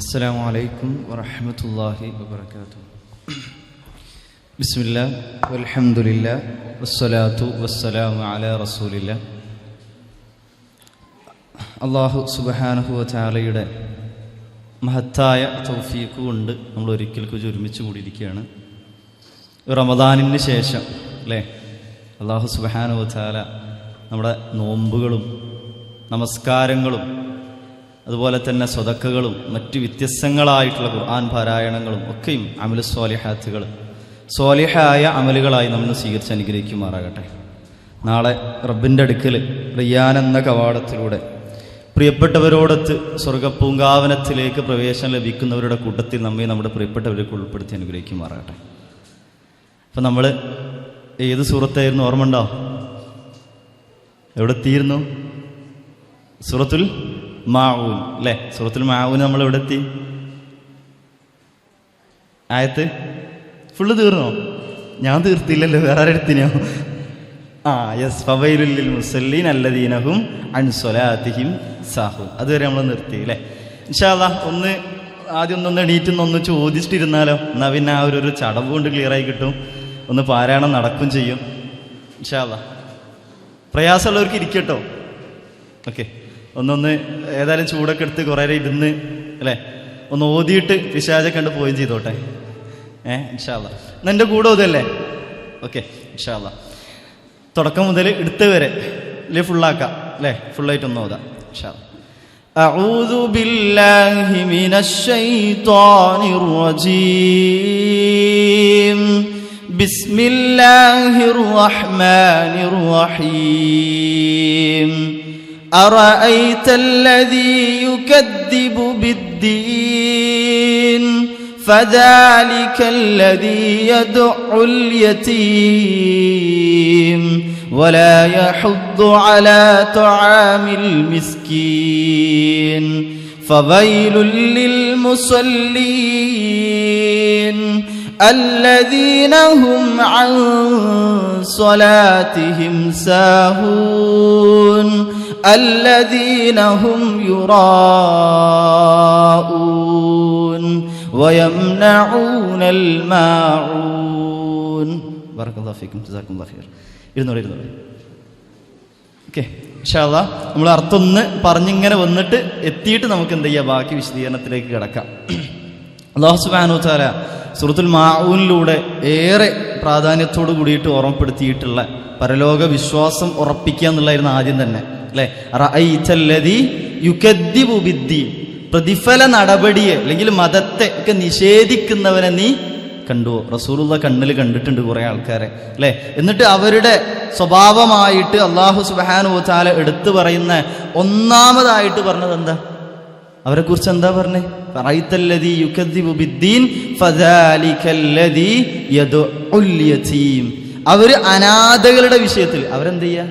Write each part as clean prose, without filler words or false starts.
അസ്സലാമു അലൈക്കും വറഹ്മത്തുള്ളാഹി വബറകാതുഹു. ബിസ്മില്ലാഹ് വൽഹംദുലില്ലാഹ് വസ്സലാത്തു വസ്സലാമു അലാ റസൂലില്ലാഹ്. അല്ലാഹു സുബ്ഹാനഹു വ തആലയുടെ മഹത്തായ തൗഫീഖ് കൊണ്ട് നമ്മൾ ഒരിക്കൽ ഒരുമിച്ച് കൂടിയിരിക്കുകയാണ്. റമദാനിന് ശേഷം അല്ലേ, അല്ലാഹു സുബ്ഹാനഹു വ തആല നമ്മുടെ നോമ്പുകളും നമസ്കാരങ്ങളും അതുപോലെ തന്നെ സ്വതക്കകളും മറ്റ് വ്യത്യസ്തങ്ങളായിട്ടുള്ള ഖുർആൻ പാരായണങ്ങളും ഒക്കെയും അമലു സ്വാലിഹാത്തുകൾ സ്വാലിഹായ അമലുകളായി നമ്മൾ സ്വീകരിച്ച് അനുഗ്രഹിക്കുമാറാകട്ടെ. നാളെ റബ്ബിൻ്റെ അടുക്കൽ റിയാൻ എന്ന കവാടത്തിലൂടെ പ്രിയപ്പെട്ടവരോടൊത്ത് സ്വർഗപ്പൂങ്കാവനത്തിലേക്ക് പ്രവേശനം ലഭിക്കുന്നവരുടെ കൂട്ടത്തിൽ നമ്മെ നമ്മുടെ പ്രിയപ്പെട്ടവരൊക്കെ ഉൾപ്പെടുത്തി അനുഗ്രഹിക്കുമാറാകട്ടെ. അപ്പം നമ്മൾ ഏത് സൂറത്തായിരുന്നു ഓർമ്മ ഉണ്ടോ? എവിടെ എത്തിയിരുന്നു? സൂറത്തുൽ മാഊൻ അല്ലേ? സൂറത്തുൽ മാഊൻ നമ്മൾ എവിടെ എത്തി? ആയത്ത് ഫുള്ള് തീർന്നോ? ഞാൻ തീർത്തില്ലല്ലോ, വേറെ ആരെടുത്തിനോ? യെസ്, ഫവൈലുൽ ലിൽ മുസല്ലീൻ അല്ലദീന ഹും അൻ സ്വലാത്തിഹിം സാഹൂൻ. അതുവരെ നമ്മൾ നിർത്തി അല്ലേ? ഇൻഷാ അല്ലാഹ് ആദ്യം ഒന്ന് എണീറ്റൊന്ന് ചോദിച്ചിട്ടിരുന്നാലോ? എന്നാൽ പിന്നെ ആ ഒരു ചടവ് കൊണ്ട് ക്ലിയറായി കിട്ടും, ഒന്ന് പാരായണം നടക്കും ചെയ്യും. ഇൻഷാ അല്ലാഹ് പ്രയാസമുള്ളവർക്ക് ഇരിക്കട്ടോ. ഓക്കെ, ഒന്നൊന്ന് ഏതായാലും ചൂടൊക്കെ എടുത്ത് കുറേ ഇരുന്ന് അല്ലേ ഒന്ന് ഓതിയിട്ട് പിശാചൊക്കെ കണ്ട് പോവുകയും ചെയ്തോട്ടെ. ഇൻഷാ അല്ലാഹ് എന്നാൽ എൻ്റെ കൂടെ ഓതല്ലേ? ഓക്കെ, ഇൻഷാ അല്ലാഹ് തുടക്കം മുതൽ എടുത്ത് വരെ അല്ലേ ഫുള്ളാക്കാം അല്ലേ? ഫുള്ളായിട്ടൊന്ന് ഓതാം ഇൻഷാ അല്ലാഹ്. അഊദു ബില്ലാഹി മിനശ് ശൈത്വാനിർ റജീം. ബിസ്മില്ലാഹിർ റഹ്മാനിർ റഹീം. أرأيت الذي يكذب بالدين فذلك الذي يدع اليتيم ولا يحض على طعام المسكين فويل للمصلين الذين هم عن صلاتهم ساهون الذين هم يراءون ويمنعون الماعون. بارك الله فيكم, جزاكم الله خير. ഇരുന്നോളൂ. ഓക്കെ, ഇൻഷാ അല്ലാഹ് നമ്മൾ അർത്ഥം ഒന്ന് പറഞ്ഞിങ്ങനെ വന്നിട്ട് എത്തിയിട്ട് നമുക്ക് എന്ത് ചെയ്യാം, ബാക്കി വിശദീകരണത്തിലേക്ക് കിടക്കാം. അല്ലാഹു സുബ്ഹാനഹു വ തആല സൂറത്തുൽ മാഊനിലൂടെ ഏറെ പ്രാധാന്യത്തോട് കൂടിയിട്ട് ഓർമ്മപ്പെടുത്തിയിട്ടുള്ള പരലോക വിശ്വാസം ഉറപ്പിക്കുക എന്നുള്ളതായിരുന്നു ആദ്യം തന്നെ അല്ലേ? റഅയ്തല്ലദീ യുകദ്ദിബു ബിദ്ദീൻ, പ്രതിഫല നടപടിയെ അല്ലെങ്കിൽ മതത്തെ ഒക്കെ നിഷേധിക്കുന്നവനെ നീ കണ്ടുവോ? റസൂലുള്ള കണ്ണിൽ കണ്ടിട്ടുണ്ട് കുറേ ആൾക്കാരെ അല്ലേ? എന്നിട്ട് അവരുടെ സ്വഭാവമായിട്ട് അല്ലാഹു സുബ്ഹാനഹു വ തആല എടുത്തു പറയുന്ന ഒന്നാമതായിട്ട് പറഞ്ഞത് എന്താ? അവരെ കുറിച്ച് എന്താ പറഞ്ഞേ? റഅയ്തല്ലദീ യുകദ്ദിബു ബിദ്ദീൻ ഫദാലികല്ലദീ യദ്ഉൽ യതീം. അവർ അനാഥകളുടെ വിഷയത്തിൽ അവരെന്ത് ചെയ്യുക?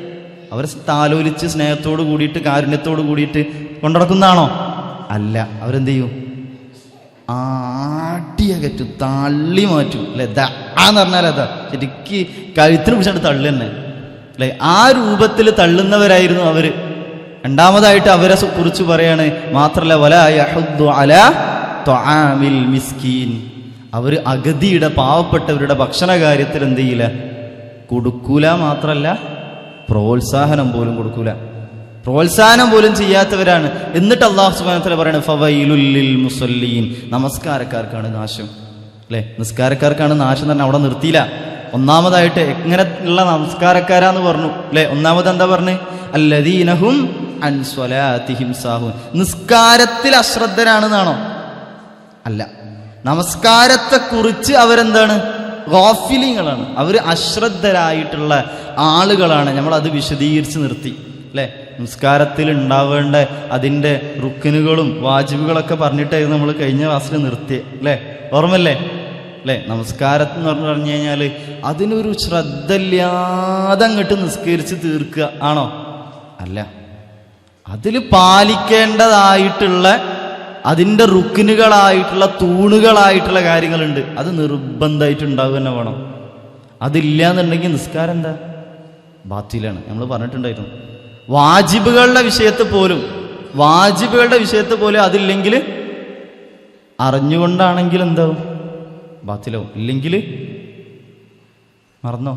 അവരെ താലോലിച്ച് സ്നേഹത്തോട് കൂടിയിട്ട് കാരുണ്യത്തോട് കൂടിയിട്ട് കൊണ്ടുനടക്കുന്നതാണോ? അല്ല, അവരെന്ത് ചെയ്യും? ആട്ടിയകറ്റും, തള്ളി മാറ്റും അല്ലെ? എന്ന് പറഞ്ഞാൽ അതാ ശരിക്ക് കഴുത്തിന് പിടിച്ചാണ്ട് തള്ളു തന്നെ അല്ലെ? ആ രൂപത്തിൽ തള്ളുന്നവരായിരുന്നു അവര്. രണ്ടാമതായിട്ട് അവരെ കുറിച്ച് പറയാണ്, മാത്രല്ല വലാ യഹുദ്ദു അലാ ത്വആമിൽ മിസ്കീൻ, അവർ അഗതിയുടെ പാവപ്പെട്ടവരുടെ ഭക്ഷണ കാര്യത്തിൽ എന്ത് ചെയ്യില്ല, കൊടുക്കൂല. മാത്രല്ല പ്രോത്സാഹനം പോലും കൊടുക്കൂല, പ്രോത്സാഹനം പോലും ചെയ്യാത്തവരാണ്. എന്നിട്ട് അല്ലാഹു സുബ്ഹാനഹു വ തആല പറയുന്നത് ഫവൈലുൽ ലിൽ മുസല്ലീൻ, നമസ്കാരക്കാർക്കാണ് നാശം അല്ലേ? നിസ്കാരക്കാർക്കാണ് നാശം എന്ന് പറഞ്ഞാൽ അവിടെ നിർത്തിയില്ല. ഒന്നാമതായിട്ട് എങ്ങനെ ഉള്ള നമസ്കാരക്കാരാന്ന് പറഞ്ഞു അല്ലേ? ഒന്നാമത് എന്താ പറഞ്ഞു? അല്ലദീന ഹും അൻ സ്വലാത്തിഹിം സാഹൂൻ, നിസ്കാരത്തിൽ അശ്രദ്ധരാണെന്നാണോ? അല്ല, നമസ്കാരത്തെക്കുറിച്ച് അവരെന്താണ്? ഗാഫിലീങ്ങളാണ്, അവർ അശ്രദ്ധരായിട്ടുള്ള ആളുകളാണ്. നമ്മളത് വിശദീകരിച്ച് നിർത്തി അല്ലേ? നിസ്കാരത്തിൽ ഉണ്ടാവേണ്ട അതിൻ്റെ റുക്കിനുകളും വാജിബുകളൊക്കെ പറഞ്ഞിട്ടായിരുന്നു നമ്മൾ കഴിഞ്ഞ ക്ലാസ്സിൽ നിർത്തി അല്ലേ? ഓർമ്മല്ലേ അല്ലേ? നമസ്കാരം എന്ന് പറഞ്ഞു കഴിഞ്ഞാൽ അതിനൊരു ശ്രദ്ധയില്ലാതെ അങ്ങോട്ട് നിസ്കരിച്ച് തീർക്കുക ആണോ? അല്ല, അതിൽ പാലിക്കേണ്ടതായിട്ടുള്ള അതിൻ്റെ റുക്കിനുകളായിട്ടുള്ള തൂണുകളായിട്ടുള്ള കാര്യങ്ങളുണ്ട്. അത് നിർബന്ധമായിട്ട് ഉണ്ടാവുക തന്നെ വേണം. അതില്ല എന്നുണ്ടെങ്കിൽ നിസ്കാരം എന്താ? ബാത്തിലാണ്. നമ്മൾ പറഞ്ഞിട്ടുണ്ടായിരുന്നു. വാജിബുകളുടെ വിഷയത്തിൽ പോലും അതില്ലെങ്കിൽ അറിഞ്ഞുകൊണ്ടാണെങ്കിൽ എന്താവും? ബാത്തിലാവും. ഇല്ലെങ്കിൽ മറന്നോ?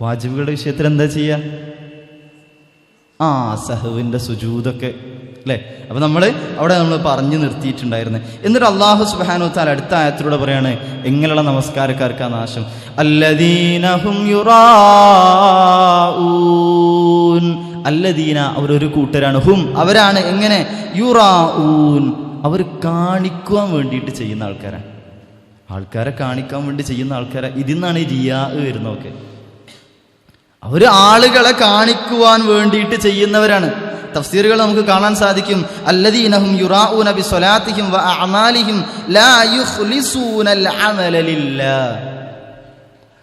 വാജിബുകളുടെ വിഷയത്തിൽ എന്താ ചെയ്യുക? സഹവിൻ്റെ സുജൂദൊക്കെ അല്ലേ? അപ്പൊ നമ്മൾ പറഞ്ഞു നിർത്തിയിട്ടുണ്ടായിരുന്നു. എന്നിട്ട് അല്ലാഹു സുബ്ഹാനഹു വ തആല അടുത്ത ആയത്തിലൂടെ പറയാണ് എങ്ങനെയുള്ള നമസ്കാരക്കാർക്കാ നാശം. അല്ലദീന ഹും യുറാഊൻ, അല്ലദീന അവരൊരു കൂട്ടരാണ്, ഹും അവരാണ്, എങ്ങനെ? യുറാഊൻ അവർ കാണിക്കുവാൻ വേണ്ടിയിട്ട് ചെയ്യുന്ന ആൾക്കാരാണ്. ആൾക്കാരെ കാണിക്കാൻ വേണ്ടി ചെയ്യുന്ന ആൾക്കാരെ. ഇതിൽ നിന്നാണ് റിയാ വരുന്നതൊക്കെ. അവർ ആളുകളെ കാണിക്കുവാൻ വേണ്ടിയിട്ട് ചെയ്യുന്നവരാണ്. തഫ്സീറുകൾ നമുക്ക് കാണാൻ സാധിക്കും. അല്ലദീനഹും യുറാഊന ബിസ്വലാത്തിഹിം വഅഅമാലിഹിം ലാ യുഖ്ലിസൂനൽ അമല ലില്ലാഹ്.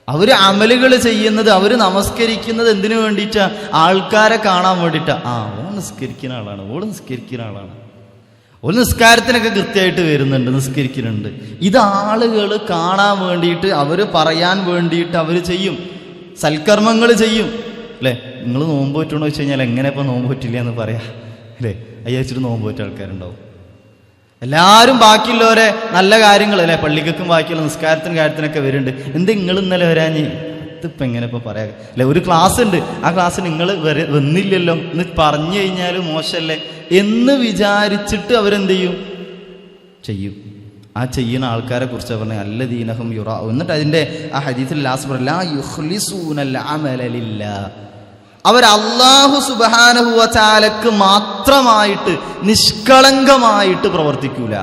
അവർ അമലുകൾ ചെയ്യുന്നത്, അവർ നമസ്കരിക്കുന്നത് എന്തിനു വേണ്ടിയിട്ടാ? ആൾക്കാരെ കാണാൻ വേണ്ടിയിട്ടാ. ഓൻ നിസ്കരിക്കുന്ന ആളാണ്, ഓള് നിസ്കരിക്കുന്ന ആളാണ്, ഒരു നിസ്കാരത്തിനൊക്കെ കൃത്യമായിട്ട് വരുന്നുണ്ട്, നിസ്കരിക്കുന്നുണ്ട്. ഇത് ആളുകൾ കാണാൻ വേണ്ടിയിട്ട്, അവർ പറയാൻ വേണ്ടിയിട്ട് അവർ ചെയ്യും, സൽക്കർമ്മങ്ങൾ ചെയ്യും അല്ലേ? നിങ്ങൾ നോമ്പ് പറ്റുമെന്ന് വെച്ച് കഴിഞ്ഞാൽ എങ്ങനെ ഇപ്പം നോമ്പ് പറ്റില്ല എന്ന് പറയാം അല്ലേ? അയ്യച്ചിട്ട് നോമ്പ് പറ്റിയ ആൾക്കാരുണ്ടാവും. എല്ലാവരും ബാക്കിയുള്ളവരെ നല്ല കാര്യങ്ങൾ അല്ലേ, പള്ളിക്കും ബാക്കിയുള്ള നിസ്കാരത്തിനും കാര്യത്തിനൊക്കെ വരുന്നുണ്ട്. എന്ത് നിങ്ങൾ ഇന്നലെ വരാഞ്ഞ്? ഇതിപ്പോൾ എങ്ങനെ ഇപ്പോൾ പറയാം അല്ലേ? ഒരു ക്ലാസ് ഉണ്ട്, ആ ക്ലാസ്സിൽ നിങ്ങൾ വന്നില്ലല്ലോ എന്ന് പറഞ്ഞു കഴിഞ്ഞാൽ മോശമല്ലേ എന്ന് വിചാരിച്ചിട്ട് അവരെന്ത് ചെയ്യും? ആ ചെയ്യുന്ന ആൾക്കാരെ കുറിച്ച് പറഞ്ഞ അല്ലദീനഹും യുറാ. എന്നിട്ട് അതിൻ്റെ ആ ഹദീസിൽ ലാസ്റ്റ് പറയും ലാ യുഖ്ലിസൂനൽ അമല ലില്ലാഹ്. അവർ അല്ലാഹു സുബ്ഹാനഹു വ തആലക്ക് മാത്രമായിട്ട് നിഷ്കളങ്കമായിട്ട് പ്രവർത്തിക്കൂല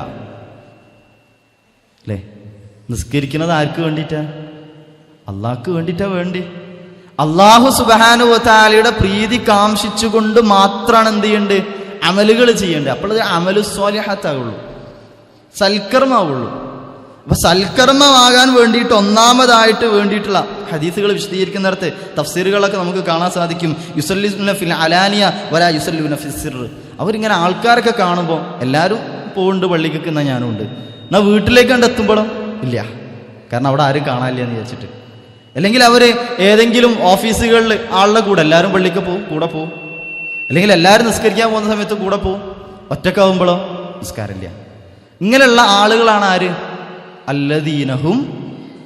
അല്ലേ? നിസ്കരിക്കുന്നത് ആർക്ക് വേണ്ടിയിട്ടാ? അള്ളാഹ്ക്ക് വേണ്ടിയിട്ടാ. അല്ലാഹു സുബ്ഹാനഹു വ തആലയുടെ പ്രീതി കാംക്ഷിച്ചുകൊണ്ട് മാത്രമാണ് എന്ത് ചെയ്യേണ്ടത്? അമലുകൾ ചെയ്യേണ്ടത്. അപ്പോൾ അമലു സ്വാലിഹാത്താവുള്ളൂ, സൽക്കർമ്മാവുള്ളൂ. അപ്പൊ സൽക്കർമ്മമാകാൻ വേണ്ടിയിട്ട് ഒന്നാമതായിട്ട് വേണ്ടിയിട്ടുള്ള ഹദീസുകൾ വിശദീകരിക്കുന്നിടത്ത് തഫ്സീറുകളൊക്കെ നമുക്ക് കാണാൻ സാധിക്കും. യുസല്ലിന ഫിൽ അലാനിയ വലാ യുസല്ലിന ഫിൽ സിർ. അവരിങ്ങനെ ആൾക്കാരൊക്കെ കാണുമ്പോൾ എല്ലാവരും പോകുന്നുണ്ട് പള്ളിക്കൊക്കെ, എന്നാൽ ഞാനും ഉണ്ട്. എന്നാൽ വീട്ടിലേക്ക് കണ്ടെത്തുമ്പോഴോ ഇല്ല, കാരണം അവിടെ ആരും കാണാനില്ല എന്ന് വിചാരിച്ചിട്ട്. അല്ലെങ്കിൽ അവർ ഏതെങ്കിലും ഓഫീസുകളിൽ ആളുടെ കൂടെ എല്ലാവരും പള്ളിക്ക് കൂടെ പോവും, അല്ലെങ്കിൽ എല്ലാവരും നിസ്കരിക്കാൻ പോകുന്ന സമയത്ത് കൂടെ പോവും. ഒറ്റക്കാവുമ്പോഴോ നിസ്കാരമില്ല. ഇങ്ങനെയുള്ള ആളുകളാണ് ആര്? അല്ലദീനഹും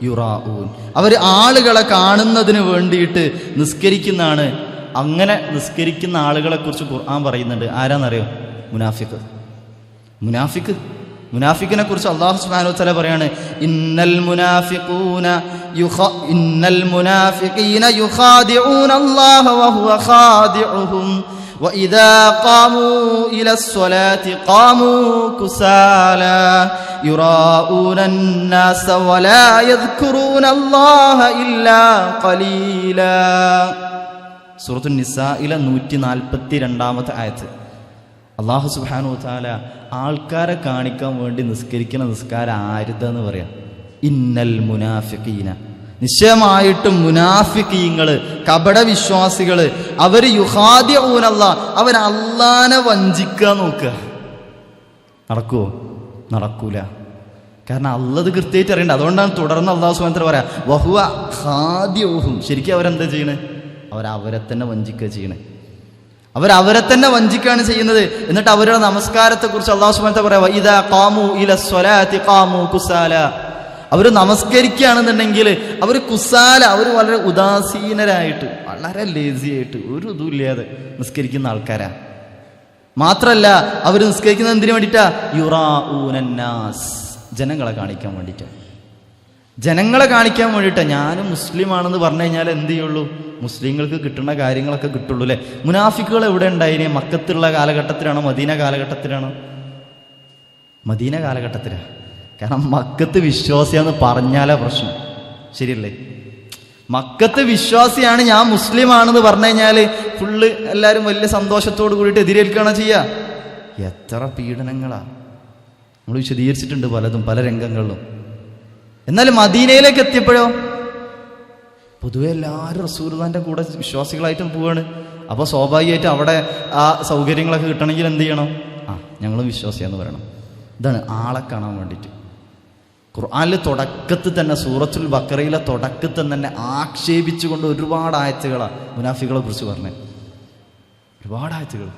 യുറാഊൻ. അവർ ആളുകളെ കാണുന്നതിന് വേണ്ടിയിട്ട് നിസ്കരിക്കുന്നതാണ്. അങ്ങനെ നിസ്കരിക്കുന്ന ആളുകളെ കുറിച്ച് ഖുർആൻ പറയുന്നുണ്ട്. ആരാന്നറിയോ? മുനാഫിക്കിനെ കുറിച്ച് അല്ലാഹു സുബ്ഹാനഹു വ തആല പറയാണ് ഇന്നൽ മുനാഫിഖീന യുഖാദിഊന അല്ലാഹ വഹുവ ഖാദിഉഹും وإذا قاموا إلى الصلاة قاموا كسالى يراءون الناس ولا يذكرون الله إلا قليلا. സൂറത്തു നിസായിലെ 142-ാമത്തെ ആയത്ത്. അല്ലാഹു സുബ്ഹാനഹു വ തആല ആൾക്കാരെ കാണിക്കാൻ വേണ്ടി നിസ്കരിക്കുന്ന നിസ്കാരം ആരുതെന്ന് പറയാം. ഇന്നൽ മുനാഫിഖീന, നിശ്ചയമായിട്ടും മുനാഫിഖീങ്ങള്, കപടവിശ്വാസികള്, അവർ യുഖാദിഊന അല്ലാഹ്, അവർ അല്ലാഹനെ വഞ്ചിക്കാൻ നോക്കുക. നടക്കുവോ? നടക്കൂല. കാരണം അല്ലാഹ് കൃത്യമായിട്ട് അറിയണ്ട. അതുകൊണ്ടാണ് തുടർന്ന് അല്ലാഹു സുബ്ഹാനഹു വ തആല പറയാ വഹുവ ഖാദിഉഹും. ശരിക്കും അവരെന്താ ചെയ്യണേ? അവരെ തന്നെ വഞ്ചിക്കുക ചെയ്യണേ. അവരെ തന്നെ വഞ്ചിക്കുകയാണ് ചെയ്യുന്നത്. എന്നിട്ട് അവരുടെ നമസ്കാരത്തെ കുറിച്ച് അല്ലാഹു സുബ്ഹാനഹു വ തആല പറയാ ഇദാ ഖാമു ഇല സ്വലാത്തി ഖാമു കുസാല. അവർ നമസ്കരിക്കുകയാണെന്നുണ്ടെങ്കിൽ അവർ കുസാല, അവർ വളരെ ഉദാസീനരായിട്ട്, വളരെ ലേസിയായിട്ട്, ഒരു ഇതുമില്ലാതെ നിസ്കരിക്കുന്ന ആൾക്കാരാ. മാത്രല്ല അവർ നിസ്കരിക്കുന്നത് എന്തിനു വേണ്ടിയിട്ടാ? യുറാഊനന്നാസ്, ജനങ്ങളെ കാണിക്കാൻ വേണ്ടിയിട്ടാ. ജനങ്ങളെ കാണിക്കാൻ വേണ്ടിയിട്ടാ. ഞാനും മുസ്ലിമാണെന്ന് പറഞ്ഞു കഴിഞ്ഞാൽ എന്ത് ചെയ്യുള്ളൂ? മുസ്ലിങ്ങൾക്ക് കിട്ടുന്ന കാര്യങ്ങളൊക്കെ കിട്ടുള്ളൂ അല്ലേ? മുനാഫിക്കുകൾ എവിടെ ഉണ്ടായിനെ? മക്കത്തുള്ള കാലഘട്ടത്തിലാണോ മദീന കാലഘട്ടത്തിലാണോ? മദീന കാലഘട്ടത്തിലാണ്. കാരണം മക്കത്ത് വിശ്വാസിയാന്ന് പറഞ്ഞാലാ പ്രശ്നം. ശരിയല്ലേ? മക്കത്ത് വിശ്വാസിയാണ്, ഞാൻ മുസ്ലിമാണെന്ന് പറഞ്ഞു കഴിഞ്ഞാൽ ഫുള്ള് എല്ലാവരും വലിയ സന്തോഷത്തോട് കൂടിയിട്ട് എതിരേൽക്കുകയാണോ ചെയ്യുക? എത്ര പീഡനങ്ങളാ നമ്മൾ വിശദീകരിച്ചിട്ടുണ്ട് പലതും, പല രംഗങ്ങളിലും. എന്നാൽ മദീനയിലേക്ക് എത്തിയപ്പോഴോ പൊതുവെ എല്ലാവരും റസൂലുള്ളാഹിന്റെ കൂടെ വിശ്വാസികളായിട്ടും പോവാണ്. അപ്പോൾ സ്വാഭാവികമായിട്ട് അവിടെ ആ സൗകര്യങ്ങളൊക്കെ കിട്ടണമെങ്കിൽ എന്ത് ചെയ്യണം? ഞങ്ങളും വിശ്വാസിയാന്ന് പറയണം. ഇതാണ് ആളെ കാണാൻ വേണ്ടിയിട്ട്. ഖുർആനിൽ തുടക്കത്തിൽ തന്നെ, സൂറത്തുൽ ബഖറയിലെ തുടക്കത്തിൽ തന്നെ ആക്ഷേപിച്ചുകൊണ്ട് ഒരുപാട് ആയത്തുകളാണ് മുനാഫികളെ കുറിച്ച് പറഞ്ഞത്. ഒരുപാട് ആയത്തുകൾ.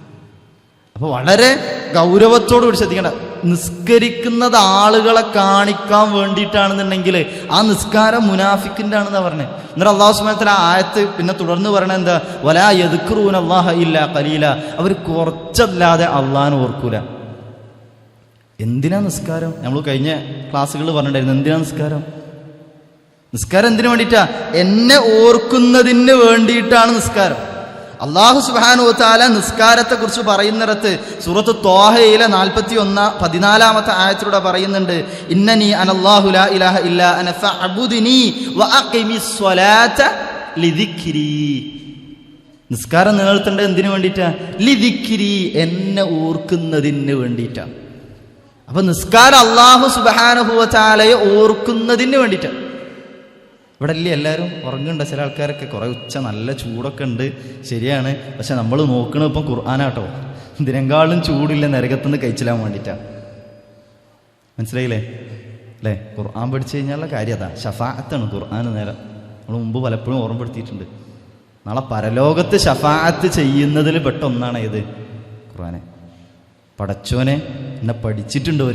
അപ്പോൾ വളരെ ഗൗരവത്തോട് കൂടി ശ്രദ്ധിക്കേണ്ട. നിസ്കരിക്കുന്നത് ആളുകളെ കാണിക്കാൻ വേണ്ടിയിട്ടാണെന്നുണ്ടെങ്കിൽ ആ നിസ്കാരം മുനാഫിക്കിൻ്റെ ആണെന്നാ പറഞ്ഞത്. എന്നിട്ട് അള്ളാഹു സുബ്ഹാനഹു വ തആല ആയത്ത് പിന്നെ തുടർന്ന് പറയണത് എന്താ? വലാ യദ്കുറൂന അല്ലാഹ ഇല്ലാ ഖലീല. അവർ കുറച്ചല്ലാതെ അള്ളാഹനെ ഓർക്കൂല. എന്തിനാ നിസ്കാരം? നമ്മൾ കഴിഞ്ഞ ക്ലാസ്സുകളിൽ പറഞ്ഞിട്ടുണ്ടായിരുന്നു. എന്തിനാ നിസ്കാരം? നിസ്കാരം എന്തിനു വേണ്ടിയിട്ടാ? എന്നെ ഓർക്കുന്നതിന് വേണ്ടിയിട്ടാണ് നിസ്കാരം. അല്ലാഹു സുബ്ഹാനഹു വ തആല നിസ്കാരത്തെ കുറിച്ച് പറയുന്നിടത്ത് സൂറത്ത് ത്വാഹയിലെ 14 ആയത്തിലൂടെ പറയുന്നുണ്ട്, ഇന്നനി അനല്ലാഹു ലാ ഇലാഹ ഇല്ലാ അന ഫഅബ്ദുനി വഅഖിമിസ് സ്വലാത ലിദിക്രി. നിസ്കാരം നിലനിർത്തേണ്ടത് എന്തിനു വേണ്ടിയിട്ടാ? ലിദിക്രി, എന്നെ ഓർക്കുന്നതിന് വേണ്ടിയിട്ടാ. അപ്പൊ നിസ്കാരം അല്ലാഹു സുബ്ഹാനഹു വ തആലയെ ഓർക്കുന്നതിന് വേണ്ടിയിട്ടാണ്. ഇവിടെ അല്ലേ എല്ലാവരും ഉറങ്ങുന്നുണ്ട്. ചില ആൾക്കാരൊക്കെ കുറേ ഉച്ച നല്ല ചൂടൊക്കെ ഉണ്ട്, ശരിയാണ്. പക്ഷെ നമ്മൾ നോക്കണത് ഇപ്പം ഖുർആനാട്ടോ. ഇതിനെക്കാളും ചൂടില്ല നരകത്തുനിന്ന് കഴിച്ചില്ലാൻ വേണ്ടിയിട്ടാണ്. മനസ്സിലായില്ലേ അല്ലേ? ഖുർആൻ പഠിച്ചു കഴിഞ്ഞാലുള്ള കാര്യം അതാ, ഷഫാഅത്താണ് ഖുർആൻ. നേരം നമ്മൾ മുമ്പ് പലപ്പോഴും ഓർമ്മപ്പെടുത്തിയിട്ടുണ്ട്. നാളെ പരലോകത്ത് ഷഫാഅത്ത് ചെയ്യുന്നതിൽ പെട്ട ഒന്നാണ് ഏത്? ഖുർആനെ. പടച്ചോനെ എന്നെ പഠിച്ചിട്ടുണ്ട്,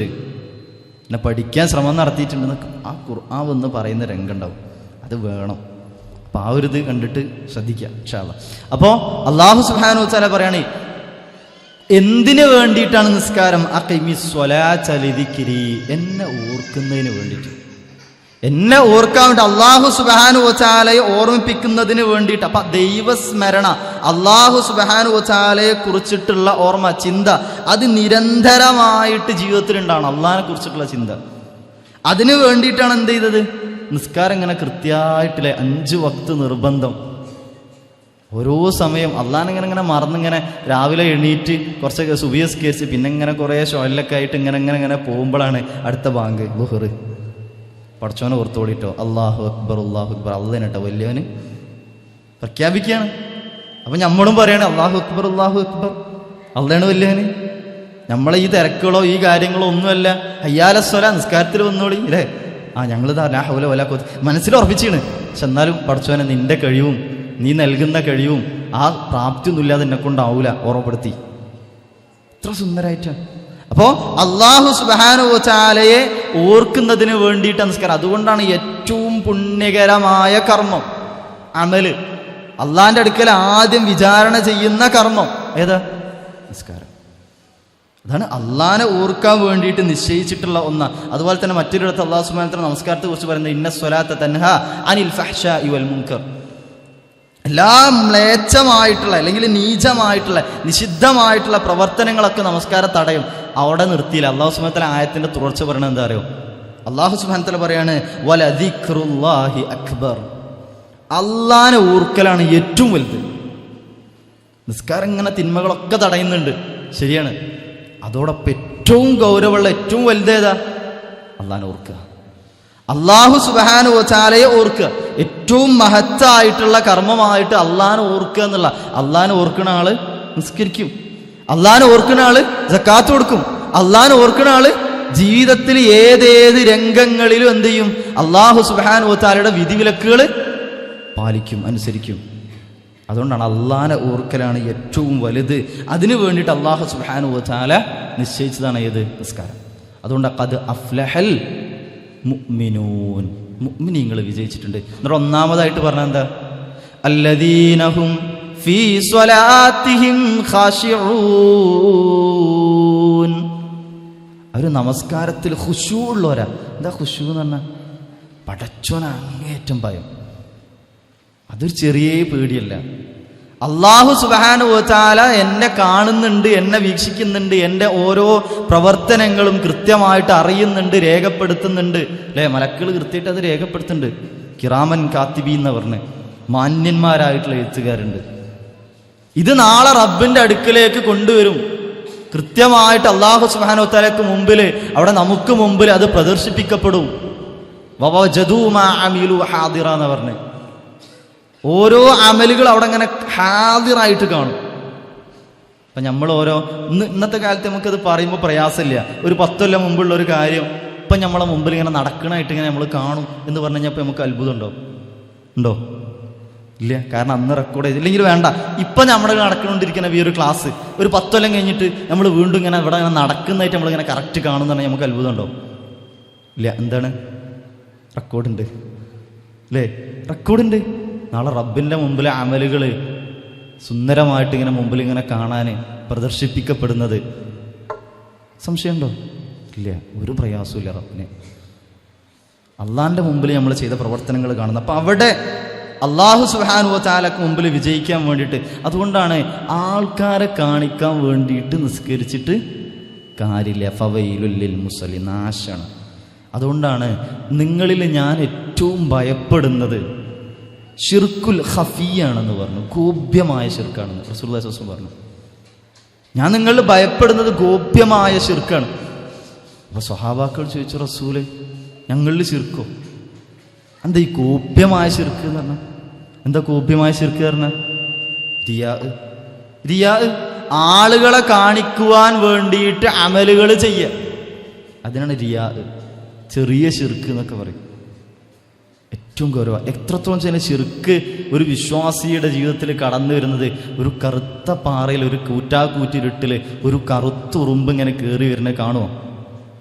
എന്നെ പഠിക്കാൻ ശ്രമം നടത്തിയിട്ടുണ്ടെന്ന് ആ ഖുർആൻ വന്ന് പറയുന്ന രംഗമുണ്ടാവും. അത് വേണം. അപ്പം ആ ഒരു ഇത് കണ്ടിട്ട് ശ്രദ്ധിക്കുക ഇൻഷാ അല്ലാഹ്. അപ്പോൾ അല്ലാഹു സുബ്ഹാനഹു വ തആല പറയാണ് എന്തിനു വേണ്ടിയിട്ടാണ് നിസ്കാരം? അഖിമിസ് സ്വലാത ലിദിക്രി, എന്നെ ഓർക്കുന്നതിന് വേണ്ടിയിട്ട്. എന്നെ ഓർക്കാൻ വേണ്ടി അല്ലാഹു സുബ്ഹാനഹു വ തആലയെ ഓർമ്മിപ്പിക്കുന്നതിന് വേണ്ടിയിട്ട്. അപ്പം ദൈവസ്മരണ, അല്ലാഹു സുബ്ഹാനഹു വ തആലയെ കുറിച്ചിട്ടുള്ള ഓർമ്മ, ചിന്ത, അത് നിരന്തരമായിട്ട് ജീവിതത്തിൽ ഉണ്ടാവണം. അള്ളാഹിനെ കുറിച്ചിട്ടുള്ള ചിന്ത. അതിനു വേണ്ടിയിട്ടാണ് എന്ത് ചെയ്തത്? നിസ്കാരം ഇങ്ങനെ കൃത്യമായിട്ടില്ലേ, 5 വക്ത് നിർബന്ധം. ഓരോ സമയം അള്ളാഹിനെ മറന്നിങ്ങനെ രാവിലെ എണീറ്റ് കുറച്ചൊക്കെ സുബഹിസ്കരിച്ച് പിന്നെ ഇങ്ങനെ കുറേ ഷോയിലൊക്കെ ആയിട്ട് ഇങ്ങനെ പോകുമ്പോഴാണ് അടുത്ത ബാങ്ക് ളുഹർ. പടച്ചോനെ ഓർത്തോളിട്ടോ, അല്ലാഹു അക്ബർ അല്ലാഹു അക്ബർ, അള്ളാഹ് വലിയവന് പ്രഖ്യാപിക്കുകയാണ്. അപ്പം നമ്മളും പറയാണ് അല്ലാഹു അക്ബർ അല്ലാഹു അക്ബർ, അള്ളാഹ് വലിയവന്. നമ്മളെ ഈ തിരക്കുകളോ ഈ കാര്യങ്ങളോ ഒന്നുമല്ല. ഹയ്യാലസ്വല, നിസ്കാരത്തിൽ വന്നോളി അല്ലേ. ഞങ്ങളിതാ ലാ ഹൗല വലാ ഖുവത മനസ്സിൽ ഉറപ്പിച്ചാണ്. പക്ഷെ എന്നാലും പടച്ചോനെ നിന്റെ കഴിവും നീ നൽകുന്ന കഴിവും ആ പ്രാപ്തിയൊന്നും ഇല്ലാതെ എന്നെ കൊണ്ടാവൂല, ഓർമ്മപ്പെടുത്തി. ഇത്ര സുന്ദരമായിട്ടാണ്. അപ്പോൾ അല്ലാഹു സുബ്ഹാനഹു വ തആലയെ ഓർക്കുന്നതിന് വേണ്ടിയിട്ട് നിസ്കാരം. അതുകൊണ്ടാണ് ഏറ്റവും പുണ്യകരമായ കർമ്മം അമല്, അള്ളാഹിൻ്റെ അടുക്കൽ ആദ്യം വിചാരണ ചെയ്യുന്ന കർമ്മം ഏതാ? നിസ്കാരം. അതാണ് അള്ളാഹിനെ ഓർക്കാൻ വേണ്ടിയിട്ട് നിശ്ചയിച്ചിട്ടുള്ള ഒന്ന്. അതുപോലെ തന്നെ മറ്റൊരിടത്ത് അല്ലാഹു സുബ്ഹാനഹു വ തആല നമസ്കാരത്തെ കുറിച്ച് പറയുന്നത് ഇന്ന സ്വലാത്ത തൻഹാ അനിൽ ഫഹ്ശാഇ വൽ മുൻകർ. എല്ലാ മ്ലേച്ഛമായിട്ടുള്ള അല്ലെങ്കിൽ നീചമായിട്ടുള്ള നിഷിദ്ധമായിട്ടുള്ള പ്രവർത്തനങ്ങളൊക്കെ നമസ്കാരം തടയും. അവിടെ നിർത്തിയില്ല. അല്ലാഹു സുബ്ഹാനഹു വ തആല ആയത്തിന്റെ തുടർച്ച പറയുന്നത് എന്താ അറിയോ? അല്ലാഹു സുബ്ഹാനഹു വ തആല പറയാണ് വലദിക്റുല്ലാഹി അക്ബർ. അള്ളാഹിനെ ഓർക്കലാണ് ഏറ്റവും വലുത്. നിസ്കാരം ഇങ്ങനെ തിന്മകളൊക്കെ തടയുന്നുണ്ട്, ശരിയാണ്. അതോടൊപ്പം ഏറ്റവും ഗൗരവമുള്ള ഏറ്റവും വലുതേതാ? അള്ളാഹിനെ ഓർക്കുക, അല്ലാഹു സുബ്ഹാനഹു വ തആലയെ ഓർക്കുക. ഏറ്റവും മഹത്തായിട്ടുള്ള കർമ്മമായിട്ട് അള്ളാഹിനെ ഓർക്കുക എന്നുള്ള. അള്ളാഹിനെ ഓർക്കുന്ന ആള് നിസ്കരിക്കും, അള്ളാഹിനെ ഓർക്കുന്ന ആള് സക്കാത്ത് കൊടുക്കും, അള്ളാഹിനെ ഓർക്കുന്ന ആള് ജീവിതത്തിൽ ഏതേത് രംഗങ്ങളിലും എന്ത് ചെയ്യും? അല്ലാഹു സുബ്ഹാനഹു വ തആലയുടെ വിധിവിലക്കുകൾ പാലിക്കും, അനുസരിക്കും. അതുകൊണ്ടാണ് അള്ളാഹിനെ ഓർക്കലാണ് ഏറ്റവും വലുത്. അതിനു വേണ്ടിയിട്ട് അല്ലാഹു സുബ്ഹാനഹു വ തആല നിശ്ചയിച്ചതാണ് ഏത്? നിസ്കാരം. അതുകൊണ്ട് ഖദ് അഫ്ലഹൽ മുഅ്മിനൂൻ, മുഅ്മിനീങ്ങൾ വിജയിച്ചിട്ടുണ്ട്. എന്നിട്ട് ഒന്നാമതായിട്ട് പറഞ്ഞ എന്താ? അല്ലദീനഹും ഫീ സ്വലാത്തിഹിം ഖാശിഊൻ. അവർ നമസ്കാരത്തിൽ ഖുശൂ ഉള്ളവരാ. എന്താ ഖുശൂ എന്ന് പറഞ്ഞാൽ? പടച്ചോന അങ്ങേറ്റം ഭയം. അതൊരു ചെറിയ പേടിയല്ല. അല്ലാഹു സുബ്ഹാനഹു വ തആല എന്നെ കാണുന്നുണ്ട്, എന്നെ വീക്ഷിക്കുന്നുണ്ട്, എൻ്റെ ഓരോ പ്രവർത്തനങ്ങളും കൃത്യമായിട്ട് അറിയുന്നുണ്ട്, രേഖപ്പെടുത്തുന്നുണ്ട് അല്ലേ? മലക്കുകൾ കൃത്യമായിട്ട് അത് രേഖപ്പെടുത്തുന്നുണ്ട്. കിറാമൻ കാത്തിബീൻ എന്ന് പറഞ്ഞ് മാന്യന്മാരായിട്ടുള്ള എഴുത്തുകാരുണ്ട്. ഇത് നാളെ റബ്ബിൻ്റെ അടുക്കലേക്ക് കൊണ്ടുവരും. കൃത്യമായിട്ട് അല്ലാഹു സുബ്ഹാനഹു വ തആലയ്ക്ക് മുമ്പിൽ, അവിടെ നമുക്ക് മുമ്പിൽ അത് പ്രദർശിപ്പിക്കപ്പെടും. വവജദൂ മാ അമിലു ഹാദിറ എന്ന് പറഞ്ഞ് ഓരോ അമലുകൾ അവിടെ ഇങ്ങനെ ഹാദിറായിട്ട് കാണും. അപ്പം നമ്മൾ ഇന്നത്തെ കാലത്ത് നമുക്കത് പറയുമ്പോൾ പ്രയാസമില്ല. ഒരു 10 കൊല്ലം മുമ്പുള്ള ഒരു കാര്യം ഇപ്പം നമ്മളെ മുമ്പിൽ ഇങ്ങനെ നടക്കണമായിട്ട് ഇങ്ങനെ നമ്മൾ കാണും എന്ന് പറഞ്ഞു കഴിഞ്ഞപ്പോൾ നമുക്ക് അത്ഭുതം ഉണ്ടോ? ഇല്ല. കാരണം അന്ന് റെക്കോർഡ് ചെയ്ത് ഇല്ലെങ്കിൽ വേണ്ട. ഇപ്പം നമ്മൾ നടക്കുകൊണ്ടിരിക്കുന്ന ഈ ഒരു ക്ലാസ് ഒരു 10 കൊല്ലം കഴിഞ്ഞിട്ട് നമ്മൾ വീണ്ടും ഇങ്ങനെ ഇവിടെ ഇങ്ങനെ നടക്കുന്നതായിട്ട് നമ്മളിങ്ങനെ കറക്റ്റ് കാണുന്നുണ്ടെങ്കിൽ നമുക്ക് അത്ഭുതമുണ്ടോ? ഇല്ല. എന്താണ്? റെക്കോർഡുണ്ട് അല്ലേ? റെക്കോർഡുണ്ട്. നാളെ റബ്ബിൻ്റെ മുമ്പിലെ അമലുകൾ സുന്ദരമായിട്ട് ഇങ്ങനെ മുമ്പിൽ ഇങ്ങനെ കാണാൻ പ്രദർശിപ്പിക്കപ്പെടുന്നത് സംശയമുണ്ടോ? ഇല്ല. ഒരു പ്രയാസമില്ല. റബ്ബിനെ അള്ളാഹിൻ്റെ മുമ്പിൽ നമ്മൾ ചെയ്ത പ്രവർത്തനങ്ങൾ കാണുന്നത്. അപ്പം അവിടെ അള്ളാഹു സുബ്ഹാനഹു വ തആലക്ക് മുമ്പിൽ വിജയിക്കാൻ വേണ്ടിയിട്ട്, അതുകൊണ്ടാണ് ആൾക്കാരെ കാണിക്കാൻ വേണ്ടിയിട്ട് നിസ്കരിച്ചിട്ട് കാര്യമില്ല. ഫവൈലുൽ ലിൽ മുസല്ലി, നാശാണ്. അതുകൊണ്ടാണ് നിങ്ങളിൽ ഞാൻ ഏറ്റവും ഭയപ്പെടുന്നത് ശിർക്കുൽ ഖഫിയാണെന്ന് പറഞ്ഞു. ഗോപ്യമായ ശിർക്കാണെന്ന് റസൂലുള്ളാഹി സ്വല്ലല്ലാഹു അലൈഹി വസല്ലം പറഞ്ഞു. ഞാൻ നിങ്ങളിൽ ഭയപ്പെടുന്നത് ഗോപ്യമായ ശിർക്കാണ്. അപ്പോൾ സ്വഹാബാക്കൾ ചോദിച്ചു, റസൂല് ഞങ്ങളിൽ ശിർക്കോ? എന്താ ഈ ഗോപ്യമായ ശിർക്ക് എന്ന് പറഞ്ഞാൽ? എന്താ ഗോപ്യമായ ശിർക്ക് പറഞ്ഞാൽ? റിയാ, ആളുകളെ കാണിക്കുവാൻ വേണ്ടിയിട്ട് അമലുകൾ ചെയ്യുക, അതിനാണ് റിയാ. ചെറിയ ശിർക്ക് എന്നൊക്കെ പറയും. ഏറ്റവും ഗൗരവം. എത്രത്തോളം ചില ശിർക്ക് ഒരു വിശ്വാസിയുടെ ജീവിതത്തിൽ കടന്നു വരുന്നത്, ഒരു കറുത്ത പാറയിൽ ഒരു കൂറ്റാക്കൂറ്റിരുട്ടിൽ ഒരു കറുത്ത ഉറുമ്പ് ഇങ്ങനെ കയറി വരുന്നത് കാണുമോ?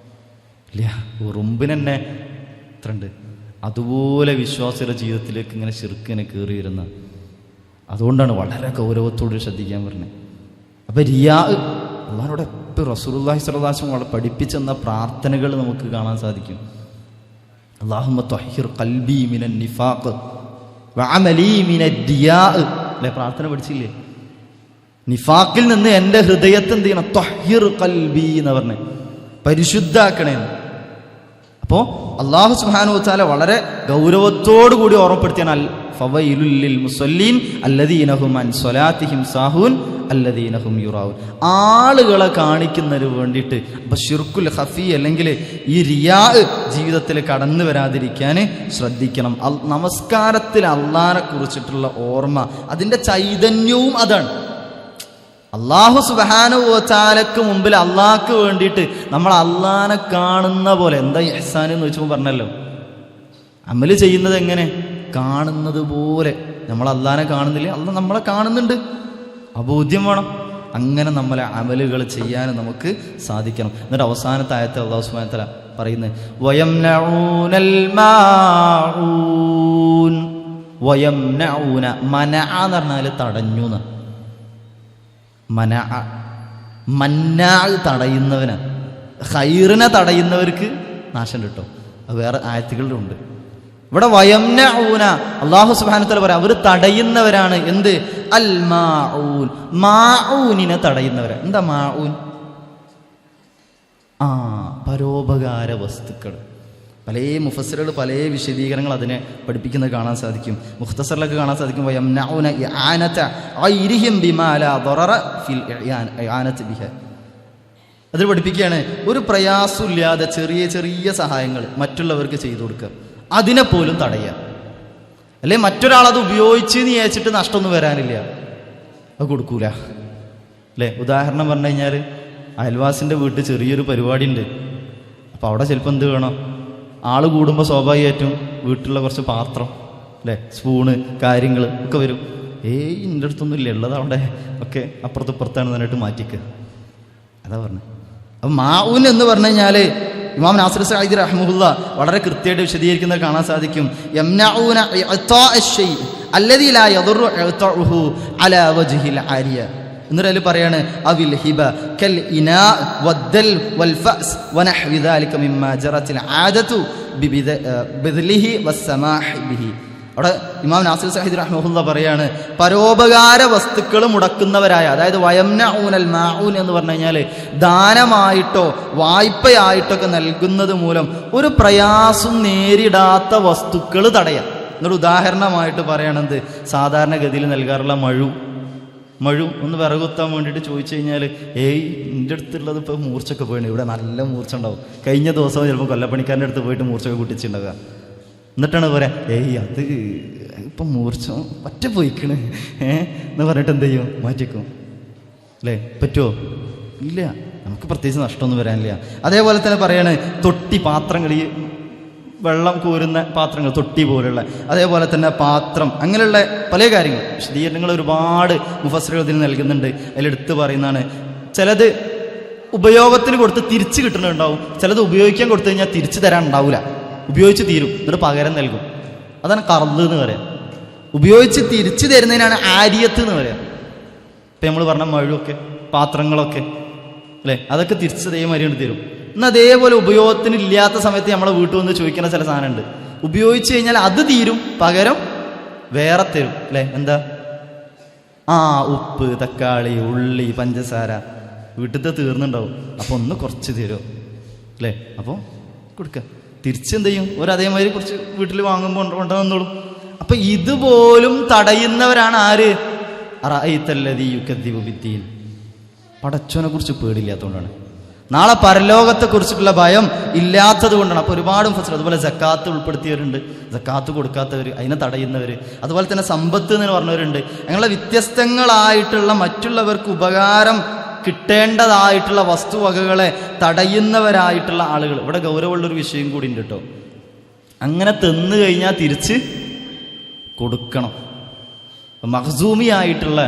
ഇല്ല. ഉറുമ്പിന് തന്നെ എത്ര ഉണ്ട്? അതുപോലെ വിശ്വാസിയുടെ ജീവിതത്തിലേക്ക് ഇങ്ങനെ ശിർക്ക് ഇങ്ങനെ കയറി വരുന്ന. അതുകൊണ്ടാണ് വളരെ ഗൗരവത്തോട് ശ്രദ്ധിക്കാൻ പറഞ്ഞത്. അപ്പം റിയാ, അള്ളാഹിനോട് എപ്പോൾ റസൂലുള്ളാഹി സ്വല്ലല്ലാഹു അലൈഹി വസല്ലം പഠിപ്പിച്ചെന്ന പ്രാർത്ഥനകൾ നമുക്ക് കാണാൻ സാധിക്കും. അല്ലാഹുമ്മ ത്വഹിർ ഖൽബി മിനൻ നിഫാഖ് വഅമലി മിനദ് ദിയാ. അല്ലേ? പ്രാർത്ഥന പഠിച്ചില്ലേ? നിഫാഖിൽ നിന്ന് എൻ്റെ ഹൃദയത്തെ എന്ത് ചെയ്യണം? ത്വഹിർ ഖൽബി എന്ന് പറഞ്ഞ് പരിശുദ്ധാക്കണേ. അപ്പോൾ അല്ലാഹു സുബ്ഹാനഹു വ തആല വളരെ ഗൗരവത്തോടു കൂടി ഓർമ്മപ്പെടുത്തിയാണ് ഫവൈലുൽ ലിൽ മുസല്ലീൻ അല്ലദീന ഹും അൻ സ്വലാത്തിഹിം സാഹൂൻ അല്ലദീന ഹും യുറാഊൻ. ആളുകളെ കാണിക്കുന്നതിന് വേണ്ടിയിട്ട് അപ്പോൾ ശിർക്കുൽ ഖഫി അല്ലെങ്കിൽ ഈ റിയാ ജീവിതത്തിൽ കടന്നു വരാതിരിക്കാൻ ശ്രദ്ധിക്കണം. നമസ്കാരത്തിൽ അള്ളാഹിനെ കുറിച്ചിട്ടുള്ള ഓർമ്മ, അതിൻ്റെ ചൈതന്യവും അതാണ്. അല്ലാഹു സുബ്ഹാനഹു വ തആലക്ക് മുമ്പിൽ അള്ളാഹ്ക്ക് വേണ്ടിയിട്ട് നമ്മൾ അള്ളാഹിനെ കാണുന്ന പോലെ. എന്താ ഇഹ്സാൻ എന്ന് ചോദിച്ചപ്പോൾ പറഞ്ഞല്ലോ, അമല് ചെയ്യുന്നത് എങ്ങനെ? കാണുന്നത് പോലെ. നമ്മൾ അള്ളാഹിനെ കാണുന്നില്ല, അള്ളാഹ് നമ്മളെ കാണുന്നുണ്ട്. അബോധ്യം വേണം. അങ്ങനെ നമ്മളെ അമലുകൾ ചെയ്യാൻ നമുക്ക് സാധിക്കണം. എന്നിട്ട് അവസാനത്തെ ആയത്തിൽ അല്ലാഹു സുബ്ഹാനഹു വ തആല പറയുന്നത് വയംനഊനൽ മാഊൻ. വയംനഊന, മനഅ എന്ന് പറഞ്ഞാൽ തടഞ്ഞു എന്ന്. മന്നാ തടയുന്നവന്, ഖൈറിനെ തടയുന്നവർക്ക് നാശം കിട്ടും. അത് വേറെ ആയത്തുകളിലുണ്ട്. ഇവിടെ വയംനഊന അല്ലാഹു സുബ്ഹാനഹു വ തആല പറയാം, അവർ തടയുന്നവരാണ്. എന്ത്? അൽ മാഊൻ, മാഊനിനെ തടയുന്നവരാണ്. എന്താ മാഊൻ? പരോപകാര വസ്തുക്കൾ. പല മുഫസ്സിറുകൾ പല വിശദീകരണങ്ങൾ അതിനെ പഠിപ്പിക്കുന്നത് കാണാൻ സാധിക്കും. മുഖ്തസറിലൊക്കെ കാണാൻ സാധിക്കും വയംനഊന ഇആനത ഗൈരിഹിം ബിമാ ലാ ദററ ഫിൽ ഇആനതി ബിഹ. അതിൽ പഠിപ്പിക്കുകയാണ്, ഒരു പ്രയാസമില്ലാതെ ചെറിയ ചെറിയ സഹായങ്ങൾ മറ്റുള്ളവർക്ക് ചെയ്തു കൊടുക്കുക, അതിനെ പോലും തടയുക. അല്ലെ മറ്റൊരാളത് ഉപയോഗിച്ച് നീ അയച്ചിട്ട് നഷ്ടമൊന്നും വരാനില്ല, അത് കൊടുക്കൂല. അല്ലേ? ഉദാഹരണം പറഞ്ഞു കഴിഞ്ഞാൽ അയൽവാസിൻ്റെ വീട്ടിൽ ചെറിയൊരു പരിപാടി ഉണ്ട്. അപ്പോൾ അവിടെ ചിലപ്പോൾ എന്ത് വേണം? ആൾ കൂടുമ്പോൾ സ്വാഭാവികമായിട്ടും വീട്ടിലുള്ള കുറച്ച് പാത്രം, അല്ലേ, സ്പൂണ്, കാര്യങ്ങൾ ഒക്കെ വരും. എൻ്റെ അടുത്തൊന്നും ഇല്ല, ഉള്ളത് അവിടെ ഒക്കെ അപ്പുറത്തപ്പുറത്താണ് എന്നിട്ട് മാറ്റിക്കുക. അതാ പറഞ്ഞത്. അപ്പം മാഊൻ എന്ന് പറഞ്ഞു കഴിഞ്ഞാൽ ഇമാം നാസിർ സഈദി റഹ്മഹുല്ലാ വളരെ കൃത്യമായിട്ട് വിശദീകരിക്കുന്നത് കാണാൻ സാധിക്കും. യംനഊന ഇഅ്താഅ അശ്ശൈ അല്ലദീ ലാ യദുറു ഇഅ്താഉഹു അലാ വജ്ഹിൽ ആരിയ. എന്നിട്ട് അതിൽ പറയാണ് അവിൽ ഹിബ കൽ ഇനാ വദ്ദൽ വൽ ഫഅസ് വനഹ്വി ദാലിക മിമ്മാ ജറത്തിൽ ആദതു ബിദ്ലിഹി വസ്സമാഹി ബിഹി. അവിടെ ഇമാം നാസിർ സഈദി റഹ്മഹുല്ലാ പറയാണ്, പരോപകാര വസ്തുക്കൾ മുടക്കുന്നവരായ, അതായത് വയംനഊനൽ മാഊൻ എന്ന് പറഞ്ഞു കഴിഞ്ഞാൽ ദാനമായിട്ടോ വായ്പയായിട്ടോ ഒക്കെ നൽകുന്നത് മൂലം ഒരു പ്രയാസം നേരിടാത്ത വസ്തുക്കൾ തടയാം. എന്നൊരു ഉദാഹരണമായിട്ട് പറയണത് സാധാരണഗതിയിൽ നൽകാറുള്ള മഴു ഒന്ന് വിറകുത്താൻ വേണ്ടിയിട്ട് ചോദിച്ചു കഴിഞ്ഞാൽ എൻ്റെ അടുത്തുള്ളത് ഇപ്പോൾ മൂർച്ചൊക്കെ പോയിട്ടുണ്ട്, ഇവിടെ നല്ല മൂർച്ച ഉണ്ടാവും. കഴിഞ്ഞ ദിവസം ചിലപ്പോൾ കൊല്ലപ്പണിക്കാരൻ്റെ അടുത്ത് പോയിട്ട് മൂർച്ചയൊക്കെ കുട്ടിച്ചിട്ടുണ്ടാവുക. എന്നിട്ടാണ് പറയാം അത് ഇപ്പം മൂർച്ച പറ്റ പോയിക്കണ് എന്ന് പറഞ്ഞിട്ട് എന്ത് ചെയ്യും? മാറ്റിക്കും. അല്ലേ? പറ്റുമോ? ഇല്ല. നമുക്ക് പ്രത്യേകിച്ച് നഷ്ടമൊന്നും വരാനില്ല. അതേപോലെ തന്നെ പറയാണ് തൊട്ടി, പാത്രങ്ങൾ, ഈ വെള്ളം കോരുന്ന പാത്രങ്ങൾ, തൊട്ടി പോലുള്ള, അതേപോലെ തന്നെ പാത്രം, അങ്ങനെയുള്ള പല കാര്യങ്ങൾ വിശദീകരണങ്ങൾ ഒരുപാട് മുഫസ്സിറുകൾ ഇതിന് നൽകുന്നുണ്ട്. അതിലെടുത്ത് പറയുന്നതാണ്, ചിലത് ഉപയോഗത്തിന് കൊടുത്ത് തിരിച്ച് കിട്ടുന്നുണ്ടാവും, ചിലത് ഉപയോഗിക്കാൻ കൊടുത്തു കഴിഞ്ഞാൽ തിരിച്ചു തരാൻ ഉണ്ടാവില്ല, ഉപയോഗിച്ച് തീരും, എന്നിട്ട് പകരം നൽകും. അതാണ് ഖർദ് എന്ന് പറയാം. ഉപയോഗിച്ച് തിരിച്ചു തരുന്നതിനാണ് ആരിയത്ത് എന്ന് പറയാം. ഇപ്പം നമ്മൾ പറഞ്ഞ മഴുവൊക്കെ, പാത്രങ്ങളൊക്കെ അല്ലേ, അതൊക്കെ തിരിച്ച് അതേമാതിരി തരും. എന്നാൽ അതേപോലെ ഉപയോഗത്തിന് ഇല്ലാത്ത സമയത്ത് നമ്മളെ വീട്ടിൽ വന്ന് ചോദിക്കുന്ന ചില സാധനമുണ്ട്, ഉപയോഗിച്ച് കഴിഞ്ഞാൽ അത് തീരും, പകരം വേറെ തരും അല്ലേ. എന്താ? ഉപ്പ്, തക്കാളി, ഉള്ളി, പഞ്ചസാര വീട്ടിലത്തെ തീർന്നുണ്ടാവും, അപ്പോൾ ഒന്ന് കുറച്ച് തരുമോ അല്ലേ, അപ്പോൾ കൊടുക്കുക. തിരിച്ചെന്ത് ചെയ്യും? അതേമാതിരി കുറച്ച് വീട്ടിൽ വാങ്ങുമ്പോൾ കൊണ്ടുവന്നോളും. അപ്പൊ ഇതുപോലും തടയുന്നവരാണ് ആര്? പടച്ചോനെ കുറിച്ച് പേടില്ലാത്തതുകൊണ്ടാണ്, നാളെ പരലോകത്തെ കുറിച്ചിട്ടുള്ള ഭയം ഇല്ലാത്തത് കൊണ്ടാണ്. അപ്പൊ ഒരുപാട് ഫസൽ, അതുപോലെ സക്കാത്ത് ഉൾപ്പെടുത്തിയവരുണ്ട്, സക്കാത്ത് കൊടുക്കാത്തവർ, അതിനെ തടയുന്നവർ, അതുപോലെ തന്നെ സമ്പത്ത് എന്ന് പറഞ്ഞവരുണ്ട്. അങ്ങനെയുള്ള വ്യത്യസ്തങ്ങളായിട്ടുള്ള മറ്റുള്ളവർക്ക് ഉപകാരം കിട്ടേണ്ടതായിട്ടുള്ള വസ്തുവകകളെ തടയുന്നവരായിട്ടുള്ള ആളുകൾ. ഇവിടെ ഗൗരവമുള്ളൊരു വിഷയം കൂടി ഉണ്ട് കേട്ടോ. അങ്ങനെ തിന്നു കഴിഞ്ഞാൽ തിരിച്ച് കൊടുക്കണം. മഖ്സൂമിയായിട്ടുള്ള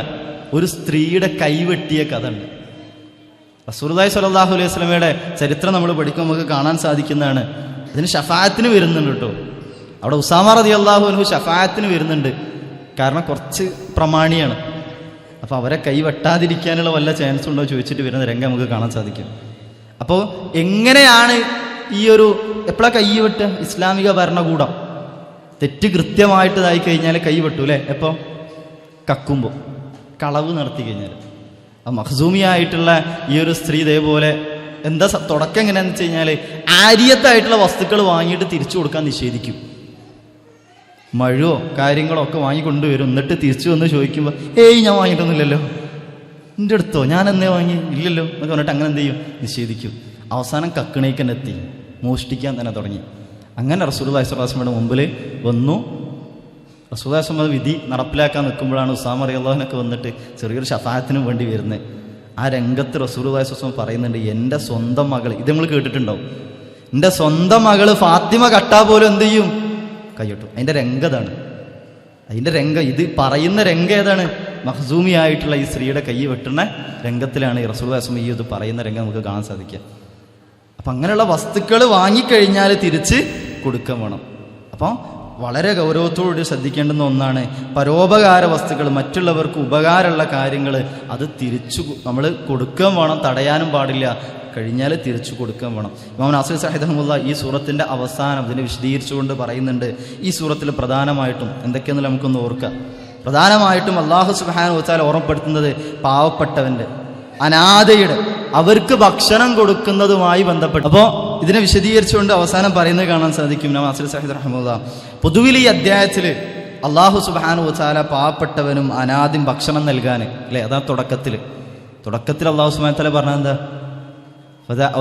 ഒരു സ്ത്രീയുടെ കൈവെട്ടിയ കഥ ഉണ്ട്. റസൂലുള്ളാഹി സ്വല്ലല്ലാഹു അലൈഹി വസല്ലമയുടെ ചരിത്രം നമ്മൾ പഠിക്കുമ്പോൾ നമുക്ക് കാണാൻ സാധിക്കുന്നതാണ്. അതിന് ഷഫാഅത്തിന് വരുന്നുണ്ട് കേട്ടോ. അവിടെ ഉസാമ റളിയല്ലാഹു അൻഹു ഷഫാഅത്തിന് വരുന്നുണ്ട്. കാരണം കുറച്ച് പ്രമാണിയാണ്. അപ്പോൾ അവരെ കൈ വെട്ടാതിരിക്കാനുള്ള വല്ല ചാൻസ് ഉണ്ടോ ചോദിച്ചിട്ട് വരുന്ന രംഗം നമുക്ക് കാണാൻ സാധിക്കും. അപ്പോൾ എങ്ങനെയാണ് ഈ ഒരു എപ്പോഴാണ് കൈ വെട്ടുക? ഇസ്ലാമിക ഭരണകൂടം തെറ്റ് കൃത്യമായിട്ടതായി കഴിഞ്ഞാൽ കൈ വെട്ടു അല്ലേ. എപ്പോൾ? കക്കുമ്പോൾ, കളവ് നടത്തി കഴിഞ്ഞാൽ. മഖ്സൂമിയായിട്ടുള്ള ഈ ഒരു സ്ത്രീ ഇതേപോലെ എന്താ തുടക്കം എങ്ങനെയാണെന്ന് വെച്ച് കഴിഞ്ഞാൽ ആരിയത്തായിട്ടുള്ള വസ്തുക്കൾ വാങ്ങിയിട്ട് തിരിച്ചു കൊടുക്കാൻ നിഷേധിക്കും. മഴയോ കാര്യങ്ങളോ ഒക്കെ വാങ്ങിക്കൊണ്ടുവരും. എന്നിട്ട് തിരിച്ചു വന്ന് ചോദിക്കുമ്പോൾ ഞാൻ വാങ്ങിയിട്ടൊന്നുമില്ലല്ലോ, എൻ്റെ അടുത്തോ, ഞാൻ എന്നേ വാങ്ങി, ഇല്ലല്ലോ എന്നൊക്കെ പറഞ്ഞിട്ട് അങ്ങനെ എന്ത് ചെയ്യും? നിഷേധിക്കും. അവസാനം കക്കിണേക്ക് തന്നെ എത്തി, മോഷ്ടിക്കാൻ തന്നെ തുടങ്ങി. അങ്ങനെ റസൂലുള്ളാഹി സ്വല്ലല്ലാഹു അലൈഹി വസല്ലമയുടെ മുമ്പിൽ വന്നു. റസൂലുള്ളാഹി സ്വല്ലല്ലാഹു അലൈഹി വസല്ലം വിധി നടപ്പിലാക്കാൻ നിൽക്കുമ്പോഴാണ് ഉസാമ റളിയല്ലാഹു അൻഹു വന്നിട്ട് ചെറിയൊരു ഷഫാഅത്തിന് വേണ്ടി വരുന്നത്. ആ രംഗത്ത് റസൂലുള്ളാഹി സ്വല്ലല്ലാഹു അലൈഹി വസല്ലം പറയുന്നുണ്ട്, എൻ്റെ സ്വന്തം മകൾ, ഇത് നമ്മൾ കേട്ടിട്ടുണ്ടാവും, എൻ്റെ സ്വന്തം മകള് ഫാത്തിമ കട്ടാ പോലും എന്ത് ചെയ്യും? കൈയ്യട്ടു. അതിൻ്റെ രംഗതാണ്, അതിൻ്റെ രംഗം. ഇത് പറയുന്ന രംഗം ഏതാണ്? മഖ്സൂമിയായിട്ടുള്ള ഈ സ്ത്രീയുടെ കൈ വെട്ടുന്ന രംഗത്തിലാണ് ഈ റസൂലുള്ളാഹി സ്വല്ലല്ലാഹു അലൈഹി വസല്ലം ഇത് പറയുന്ന രംഗം നമുക്ക് കാണാൻ സാധിക്കുക. അപ്പം അങ്ങനെയുള്ള വസ്തുക്കൾ വാങ്ങിക്കഴിഞ്ഞാൽ തിരിച്ച് കൊടുക്കാൻ വേണം. അപ്പം വളരെ ഗൗരവത്തോടുകൂടി ശ്രദ്ധിക്കേണ്ടുന്ന ഒന്നാണ് പരോപകാര വസ്തുക്കൾ, മറ്റുള്ളവർക്ക് ഉപകാരമുള്ള കാര്യങ്ങൾ അത് തിരിച്ചു നമ്മൾ കൊടുക്കാൻ വേണം, തടയാനും പാടില്ല. കഴിഞ്ഞാൽ തിരിച്ചു കൊടുക്കാൻ വേണം. ഇമാം നാസിർ സഅദി റഹിമഹുല്ലാ ഈ സൂറത്തിൻ്റെ അവസാനം ഇതിനെ വിശദീകരിച്ചുകൊണ്ട് പറയുന്നുണ്ട്. ഈ സൂറത്തിൽ പ്രധാനമായിട്ടും എന്തൊക്കെയെന്ന് നമുക്കൊന്ന് ഓർക്കാം. പ്രധാനമായിട്ടും അല്ലാഹു സുബ്ഹാനഹു വ തആല ഓർമ്മപ്പെടുത്തുന്നത് പാവപ്പെട്ടവൻ്റെ, അനാഥയുടെ, അവർക്ക് ഭക്ഷണം കൊടുക്കുന്നതുമായി ബന്ധപ്പെട്ട്. അപ്പോൾ ഇതിനെ വിശദീകരിച്ചുകൊണ്ട് അവസാനം പറയുന്നത് കാണാൻ സാധിക്കും. ഇമാം നാസിർ സഅദി റഹിമഹുല്ലാ പൊതുവിൽ ഈ അധ്യായത്തിൽ അല്ലാഹു സുബ്ഹാനഹു വ തആല പാവപ്പെട്ടവനും അനാഥയും ഭക്ഷണം നൽകാൻ അല്ലേ, അതാ തുടക്കത്തിൽ അല്ലാഹു സുബ്ഹാനഹു വ തആല പറഞ്ഞത് എന്താ?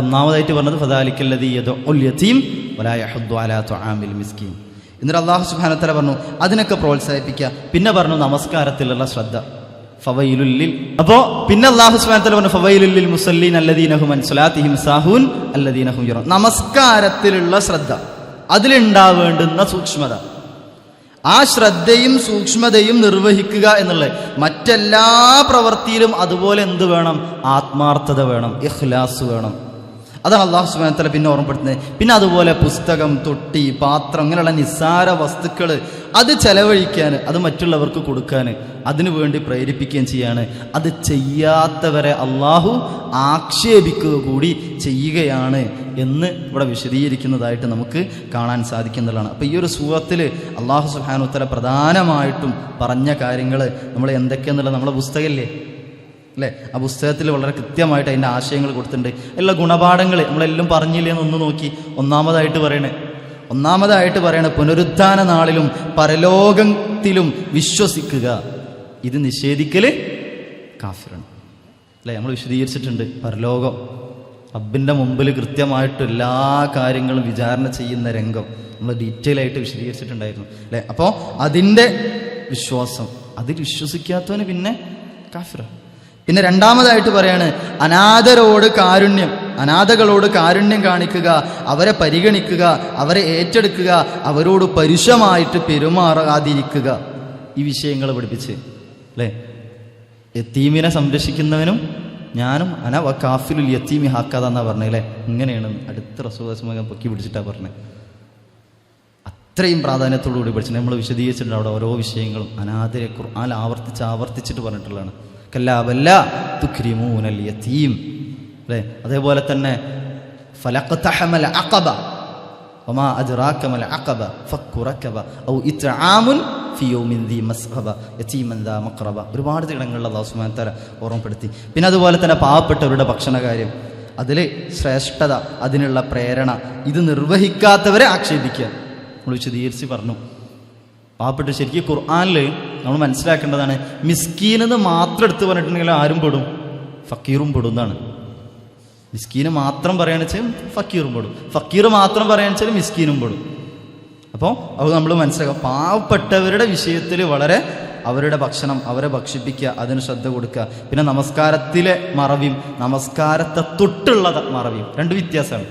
ഒന്നാമതായിട്ട് പറഞ്ഞത് ഫദാലിക്കല്ലദീ യദഉൽ യതീം വലാ യഹുദ്ദു അലാ തുആമിൽ മിസ്കീൻ. എന്നിട്ട് അല്ലാഹു സുബ്ഹാനഹു വ തആല പറഞ്ഞു അതിനൊക്കെ പ്രോത്സാഹിപ്പിക്കുക. പിന്നെ പറഞ്ഞു നമസ്കാരത്തിലുള്ള ശ്രദ്ധ, ഫവൈലുൽ ലിൽ. അപ്പോൾ പിന്നെ അല്ലാഹു സുബ്ഹാനഹു വ തആല പറഞ്ഞു ഫവൈലുൽ ലിൽ മുസല്ലീൻ അല്ലദീന ഹും അൻ സ്വലാത്തിഹിം സാഹൂൻ അല്ലദീന ഹും യുറഊൻ. നമസ്കാരത്തിലുള്ള ശ്രദ്ധ, അതിലുണ്ടാവേണ്ടുന്ന സൂക്ഷ്മത, ആ ശ്രദ്ധയും സൂക്ഷ്മതയും നിർവഹിക്കുക എന്നുള്ളത്. മറ്റെല്ലാ പ്രവൃത്തിയിലും അതുപോലെ എന്ത് വേണം? ആത്മാർത്ഥത വേണം, ഇഖ്ലാസ് വേണം. അതാണ് അല്ലാഹു സുബ്ഹാനഹു വ തആല പിന്നെ ഓർമ്മപ്പെടുത്തുന്നത്. പിന്നെ അതുപോലെ പുസ്തകം, തൊട്ടി, പാത്രം, അങ്ങനെയുള്ള നിസ്സാര വസ്തുക്കൾ അത് ചെലവഴിക്കാൻ, അത് മറ്റുള്ളവർക്ക് കൊടുക്കാൻ, അതിനു വേണ്ടി പ്രേരിപ്പിക്കുകയും ചെയ്യാണ്. അത് ചെയ്യാത്തവരെ അല്ലാഹു ആക്ഷേപിക്കുക കൂടി ചെയ്യുകയാണ് എന്ന് ഇവിടെ വിശദീകരിക്കുന്നതായിട്ട് നമുക്ക് കാണാൻ സാധിക്കുന്നതാണ്. അപ്പോൾ ഈ ഒരു സൂറത്തിൽ അല്ലാഹു സുബ്ഹാനഹു വ തആല പ്രധാനമായിട്ടും പറഞ്ഞ കാര്യങ്ങൾ നമ്മൾ എന്തൊക്കെയെന്നുള്ളത് നമ്മളെ പുസ്തകമില്ലേ അല്ലേ, ആ പുസ്തകത്തിൽ വളരെ കൃത്യമായിട്ട് അതിൻ്റെ ആശയങ്ങൾ കൊടുത്തിട്ടുണ്ട്. എല്ലാ ഗുണപാഠങ്ങൾ നമ്മളെല്ലാം പറഞ്ഞില്ലേ എന്നൊന്ന് നോക്കി. ഒന്നാമതായിട്ട് പറയണേ പുനരുത്ഥാന നാളിലും പരലോകത്തിലും വിശ്വസിക്കുക. ഇത് നിഷേധിക്കൽ കാഫിറാണ് അല്ലേ. നമ്മൾ വിശദീകരിച്ചിട്ടുണ്ട് പരലോകം, റബ്ബിൻ്റെ മുമ്പിൽ കൃത്യമായിട്ട് എല്ലാ കാര്യങ്ങളും വിചാരണ ചെയ്യുന്ന രംഗം നമ്മൾ ഡീറ്റെയിൽ ആയിട്ട് വിശദീകരിച്ചിട്ടുണ്ടായിരുന്നു അല്ലേ. അപ്പോൾ അതിൻ്റെ വിശ്വാസം, അതിൽ വിശ്വസിക്കാത്തവന് പിന്നെ കാഫിറാണ്. പിന്നെ രണ്ടാമതായിട്ട് പറയാണ് അനാഥരോട് കാരുണ്യം. അനാഥകളോട് കാരുണ്യം കാണിക്കുക, അവരെ പരിഗണിക്കുക, അവരെ ഏറ്റെടുക്കുക, അവരോട് പരുഷമായിട്ട് പെരുമാറാതിരിക്കുക. ഈ വിഷയങ്ങൾ പഠിപ്പിച്ച് അല്ലേ? യത്തീമിനെ സംരക്ഷിക്കുന്നവനും ഞാനും അന വ കാഫിലുൽ യത്തീമി ഹാക്കാത എന്നാ പറഞ്ഞല്ലേ? ഇങ്ങനെയാണ് അടുത്ത റസൂലുള്ളാഹി പൊക്കി പിടിച്ചിട്ടാ പറഞ്ഞത്. അത്രയും പ്രാധാന്യത്തോടുകൂടി പഠിച്ചു. നമ്മൾ വിശദീകരിച്ചിട്ടുണ്ട് അവിടെ ഓരോ വിഷയങ്ങളും. അനാഥരെ ഖുർആൻ ആവർത്തിച്ചിട്ട് പറഞ്ഞിട്ടുള്ളതാണ്. കല്ലാ ബല്ലാ തുക്രിമൂനൽ യതീം അല്ലേ? അതേപോലെ തന്നെ ഫലഖ്തഹമൽ അഖബ വമാ അദ്റാക മൽ അഖബ ഫക്കു റകബ ഔ ഇത്ആമുൻ ഫി യൗമിൻ ദി മസ്ഖബ യതീമൻ ദാ മഖറബ. ഒരുപാട് ഇടങ്ങളിൽ അല്ലാഹു സുബ്ഹാനഹു വ തആല ഓർമ്മപ്പെടുത്തി. പിന്നെ അതുപോലെ തന്നെ പാവപ്പെട്ടവരുടെ ഭക്ഷണകാര്യം, അതിൽ ശ്രേഷ്ഠത, അതിനുള്ള പ്രേരണ, ഇത് നിർവഹിക്കാത്തവരെ ആക്ഷേപിക്കുക. നമ്മൾ വിശദീകരിച്ച് പറഞ്ഞു. പാവപ്പെട്ട ശരിക്കും ഖുർആനിൽ നമ്മൾ മനസ്സിലാക്കേണ്ടതാണ്, മിസ്കീനെന്ന് മാത്രം എടുത്ത് പറഞ്ഞിട്ടുണ്ടെങ്കിൽ ആരും പെടും? ഫക്കീറും പെടും എന്നാണ്. മിസ്കീന് മാത്രം പറയുകയാണെന്ന് വെച്ചാൽ ഫക്കീറും പെടും, ഫക്കീർ മാത്രം പറയുകയാണെന്ന് വെച്ചാൽ മിസ്കീനും പെടും. അപ്പോൾ അത് നമ്മൾ മനസ്സിലാക്കുക. പാവപ്പെട്ടവരുടെ വിഷയത്തിൽ വളരെ അവരുടെ ഭക്ഷണം, അവരെ ഭക്ഷിപ്പിക്കുക, അതിന് ശ്രദ്ധ കൊടുക്കുക. പിന്നെ നമസ്കാരത്തിലെ മറവിയും നമസ്കാരത്തെ തൊട്ടുള്ള മറവിയും രണ്ട് വ്യത്യാസമാണ്.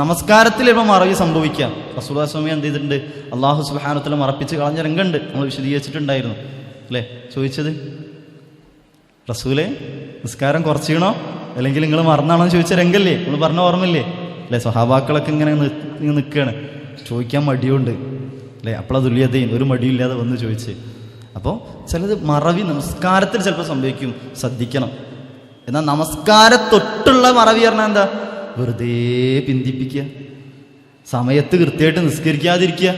നമസ്കാരത്തിൽ ഇപ്പോൾ മറവി സംഭവിക്കാം. റസൂലുള്ളാഹി സ്വല്ലല്ലാഹു അലൈഹി വസല്ലം എന്ത് ചെയ്തിട്ടുണ്ട്? അല്ലാഹു സുബ്ഹാനഹു വ തആല മറപ്പിച്ച് കളഞ്ഞ രംഗമുണ്ട്, നമ്മൾ വിശദീകരിച്ചിട്ടുണ്ടായിരുന്നു അല്ലേ? ചോദിച്ചത് റസൂലേ നിസ്കാരം കുറച്ചിക്കണോ അല്ലെങ്കിൽ നിങ്ങൾ മറന്നാണോ എന്ന് ചോദിച്ച രംഗല്ലേ? നമ്മൾ പറഞ്ഞ ഓർമ്മയില്ലേ അല്ലേ? സ്വഹാബാക്കളൊക്കെ ഇങ്ങനെ നിൽക്കുകയാണ്, ചോദിക്കാൻ മടിയുണ്ട് അല്ലേ? അപ്പോഴാ തുല്യതയും ഒരു മടിയില്ലാതെ വന്ന് ചോദിച്ച്. അപ്പോൾ ചിലത് മറവി നമസ്കാരത്തിൽ ചിലപ്പോൾ സംഭവിക്കും, ശ്രദ്ധിക്കണം. എന്നാൽ നമസ്കാരത്തൊട്ടുള്ള മറവി പറഞ്ഞാൽ എന്താ? വെറുതെ പിന്തിപ്പിക്കുക, സമയത്ത് കൃത്യമായിട്ട് നിസ്കരിക്കാതിരിക്കുക,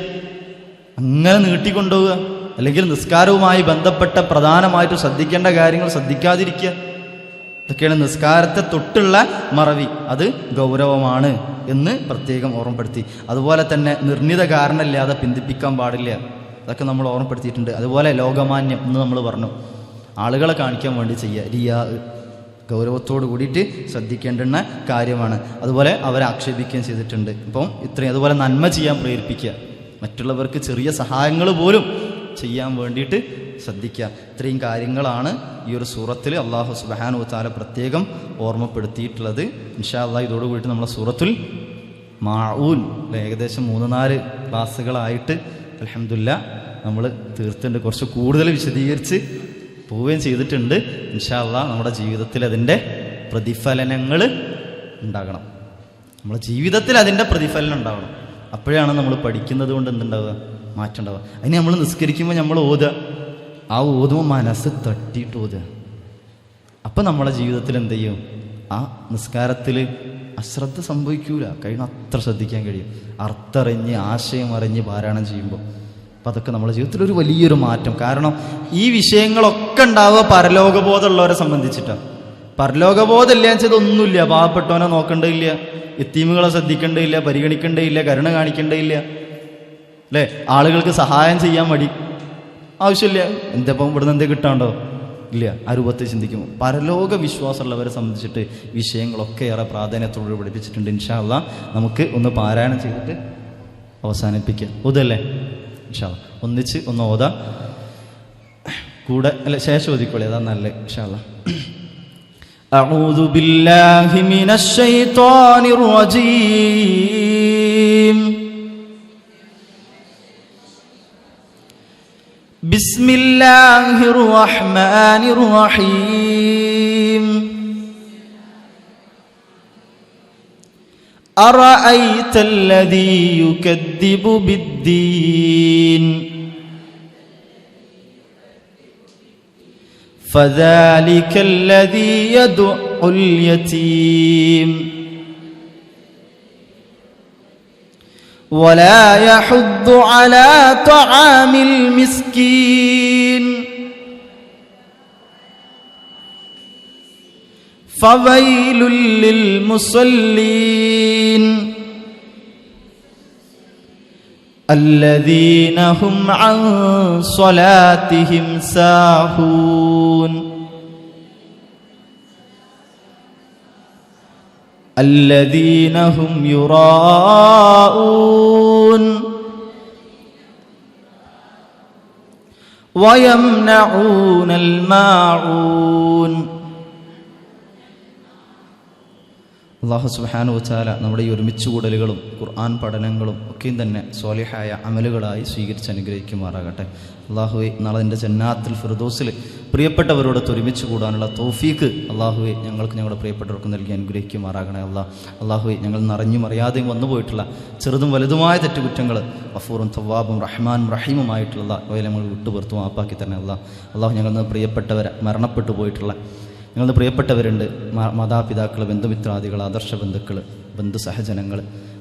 അങ്ങനെ നീട്ടിക്കൊണ്ടുപോവുക, അല്ലെങ്കിൽ നിസ്കാരവുമായി ബന്ധപ്പെട്ട പ്രധാനമായിട്ട് ശ്രദ്ധിക്കേണ്ട കാര്യങ്ങൾ ശ്രദ്ധിക്കാതിരിക്കുക. ഇതൊക്കെയാണ് നിസ്കാരത്തെ തൊട്ടുള്ള മറവി. അത് ഗൗരവമാണ് എന്ന് പ്രത്യേകം ഓർമ്മപ്പെടുത്തി. അതുപോലെ തന്നെ നിർണിത കാരണമില്ലാതെ പിന്തിപ്പിക്കാൻ പാടില്ല, അതൊക്കെ നമ്മൾ ഓർമ്മപ്പെടുത്തിയിട്ടുണ്ട്. അതുപോലെ ലോകമാന്യം എന്ന് നമ്മൾ പറഞ്ഞു, ആളുകളെ കാണിക്കാൻ വേണ്ടി ചെയ്യുക, റിയാ, ഗൗരവത്തോട് കൂടിയിട്ട് ശ്രദ്ധിക്കേണ്ടുന്ന കാര്യമാണ്. അതുപോലെ അവരെ ആക്ഷേപിക്കുകയും ചെയ്തിട്ടുണ്ട്. അപ്പം ഇത്രയും. അതുപോലെ നന്മ ചെയ്യാൻ പ്രേരിപ്പിക്കുക, മറ്റുള്ളവർക്ക് ചെറിയ സഹായങ്ങൾ പോലും ചെയ്യാൻ വേണ്ടിയിട്ട് ശ്രദ്ധിക്കുക. ഇത്രയും കാര്യങ്ങളാണ് ഈ ഒരു സൂറത്തിൽ അല്ലാഹു സുബ്ഹാനഹു വ തആല പ്രത്യേകം ഓർമ്മപ്പെടുത്തിയിട്ടുള്ളത്. ഇൻഷാ അല്ലാഹ് ഇതോടുകൂടിയിട്ട് നമ്മളെ സൂറത്തുൽ മാഊൻ ഏകദേശം 3-4 ക്ലാസ്സുകളായിട്ട് അൽഹംദുലില്ലാഹ് നമ്മൾ തീർത്തിട്ടുണ്ട്. കുറച്ച് കൂടുതൽ വിശദീകരിച്ച് പോവുകയും ചെയ്തിട്ടുണ്ട്. ഇൻഷാ അല്ലാഹ് നമ്മുടെ ജീവിതത്തിൽ അതിൻ്റെ പ്രതിഫലനങ്ങൾ ഉണ്ടാകണം. നമ്മുടെ ജീവിതത്തിൽ അതിൻ്റെ പ്രതിഫലനം ഉണ്ടാകണം. അപ്പോഴാണ് നമ്മൾ പഠിക്കുന്നത് കൊണ്ട് എന്തുണ്ടാവുക? മാറ്റം ഉണ്ടാവുക. അതിന് നമ്മൾ നിസ്കരിക്കുമ്പോൾ നമ്മൾ ഓതുക, ആ ഓതുമ്പോൾ മനസ്സ് തട്ടിയിട്ട് ഓതുക. അപ്പം നമ്മളെ ജീവിതത്തിൽ എന്ത് ചെയ്യും? ആ നിസ്കാരത്തിൽ അശ്രദ്ധ സംഭവിക്കൂല, കഴിയുന്ന അത്ര ശ്രദ്ധിക്കാൻ കഴിയും. അർത്ഥറിഞ്ഞ് ആശയം അറിഞ്ഞ് പാരായണം ചെയ്യുമ്പോൾ അപ്പം അതൊക്കെ നമ്മുടെ ജീവിതത്തിൽ ഒരു വലിയൊരു മാറ്റം. കാരണം ഈ വിഷയങ്ങളൊക്കെ ഉണ്ടാവുക പരലോകബോധമുള്ളവരെ സംബന്ധിച്ചിട്ടാണ്. പരലോകബോധം ഇല്ല എന്ന് വെച്ചാൽ ഒന്നുമില്ല. പാവപ്പെട്ടവനെ നോക്കേണ്ടതില്ല, യത്തീമുകളെ ശ്രദ്ധിക്കേണ്ടതില്ല, പരിഗണിക്കേണ്ടതില്ല, കരുണ കാണിക്കേണ്ടതില്ല അല്ലേ? ആളുകൾക്ക് സഹായം ചെയ്യാൻ മടി, ആവശ്യമില്ല. എന്തപ്പം ഇവിടുന്ന് എന്തേ കിട്ടാണ്ടോ? ഇല്ല. ആ രൂപത്തിൽ ചിന്തിക്കുമ്പോൾ പരലോക വിശ്വാസമുള്ളവരെ സംബന്ധിച്ചിട്ട് വിഷയങ്ങളൊക്കെ ഏറെ പ്രാധാന്യത്തോട് പഠിപ്പിച്ചിട്ടുണ്ട്. ഇൻഷാ അല്ലാഹ് നമുക്ക് ഒന്ന് പാരായണം ചെയ്തിട്ട് അവസാനിപ്പിക്കാം. ഓതല്ലേ? ഇൻഷാ അല്ലാഹ് ഒന്നിച്ച് ഒന്ന് ഓതാം. കൂടെ അല്ല ശേഷം ഓതിക്കോളി, അതാ നല്ലത്. ഇൻഷാ അല്ലാഹ്. അഊദു ബില്ലാഹി മിനശ് ശൈത്വാനിർ റജീം. ബിസ്മില്ലാഹിർ റഹ്മാനിർ റഹീം. അറഅയ്തല്ലദീ യുകദ്ദിബു ബിദ്ദീൻ ഫദാലികല്ലദീ യദ്ഉൽ യതീം ولا يحض على طعام المسكين فويل للمصلين الذين هم عن صلاتهم ساهون الذين هم يراءون ويمنعون الماعون അള്ളാഹു സുബ്ഹാനഹു വ തആല നമ്മുടെ ഈ ഒരുമിച്ച് കൂടലുകളും ഖുർആൻ പഠനങ്ങളും ഒക്കെയും തന്നെ സ്വാലിഹായ അമലുകളായി സ്വീകരിച്ച് അനുഗ്രഹിക്കുമാറാകട്ടെ. അള്ളാഹുവെ നാളെ എൻ്റെ ജന്നാത്തുൽ ഫിർദൗസിൽ പ്രിയപ്പെട്ടവരോടൊത്ത് ഒരുമിച്ച് കൂടാനുള്ള തൗഫീക്ക് അള്ളാഹുവെ ഞങ്ങൾക്ക് ഞങ്ങളുടെ പ്രിയപ്പെട്ടവർക്ക് നൽകി അനുഗ്രഹിക്കുമാറാകണേ. അള്ളാഹുവെ ഞങ്ങൾ നിറഞ്ഞും അറിയാതെയും വന്നുപോയിട്ടുള്ള ചെറുതും വലുതുമായ തെറ്റുകുറ്റങ്ങൾ ഗഫൂറും തവ്വാബും റഹ്മാനും റഹീമുമായിട്ടുള്ള നമ്മൾ വിട്ടുപുറത്തും ആപ്പാക്കി തന്നെ അള്ളാഹു ഞങ്ങളിൽ നിന്ന് പ്രിയപ്പെട്ടവരെ മരണപ്പെട്ടു പോയിട്ടുള്ള ഞങ്ങളുടെ പ്രിയപ്പെട്ടവരുണ്ട്, മാതാപിതാക്കൾ, ബന്ധുമിത്രാദികൾ, ആദർശ ബന്ധുക്കൾ, ബന്ധു സഹജനങ്ങൾ,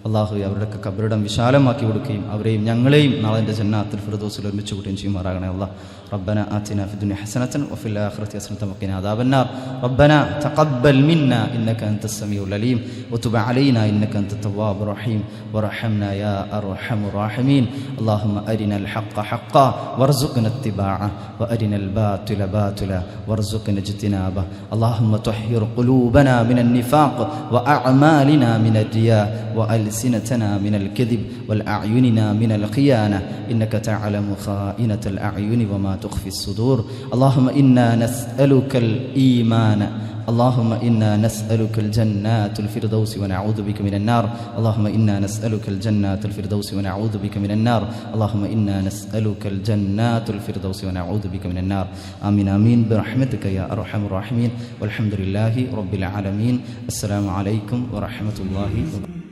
അള്ളാഹു അവരുടെയൊക്കെ കബറിടം വിശാലമാക്കി കൊടുക്കുകയും അവരെയും ഞങ്ങളെയും നാളെ എൻ്റെ ജന്നാത്തുൽ ഫിർദൗസിൽ ഒരുമിച്ച് കൂട്ടുകയും ചെയ്യുമാറാകണേ. ربنا آتنا في الدنيا حسنة وفي الآخرة حسنة وقنا عذاب النار. ربنا تقبل منا إنك أنت السميع العليم وتب علينا إنك أنت التواب الرحيم وارحمنا يا أرحم الراحمين. اللهم أرنا الحق حقا وارزقنا اتباعه وأرنا الباطل باطلا وارزقنا اجتنابه. اللهم طهر قلوبنا من النفاق وأعمالنا من الرياء وألسنتنا من الكذب والأعيننا من الخيانة إنك تعلم خائنة الأعين وما تخفي الصدور. اللهم إنا نسألك الإيمان، اللهم إنا نسألك الجنات الفردوس ونعوذ بك من النار. اللهم إنا نسألك الجنات الفردوس ونعوذ بك من النار. اللهم إنا نسألك الجنات الفردوس ونعوذ بك من النار. آمين آمين برحمتك يا أرحم الراحمين والحمد لله رب العالمين. السلام عليكم ورحمة الله وبركاته.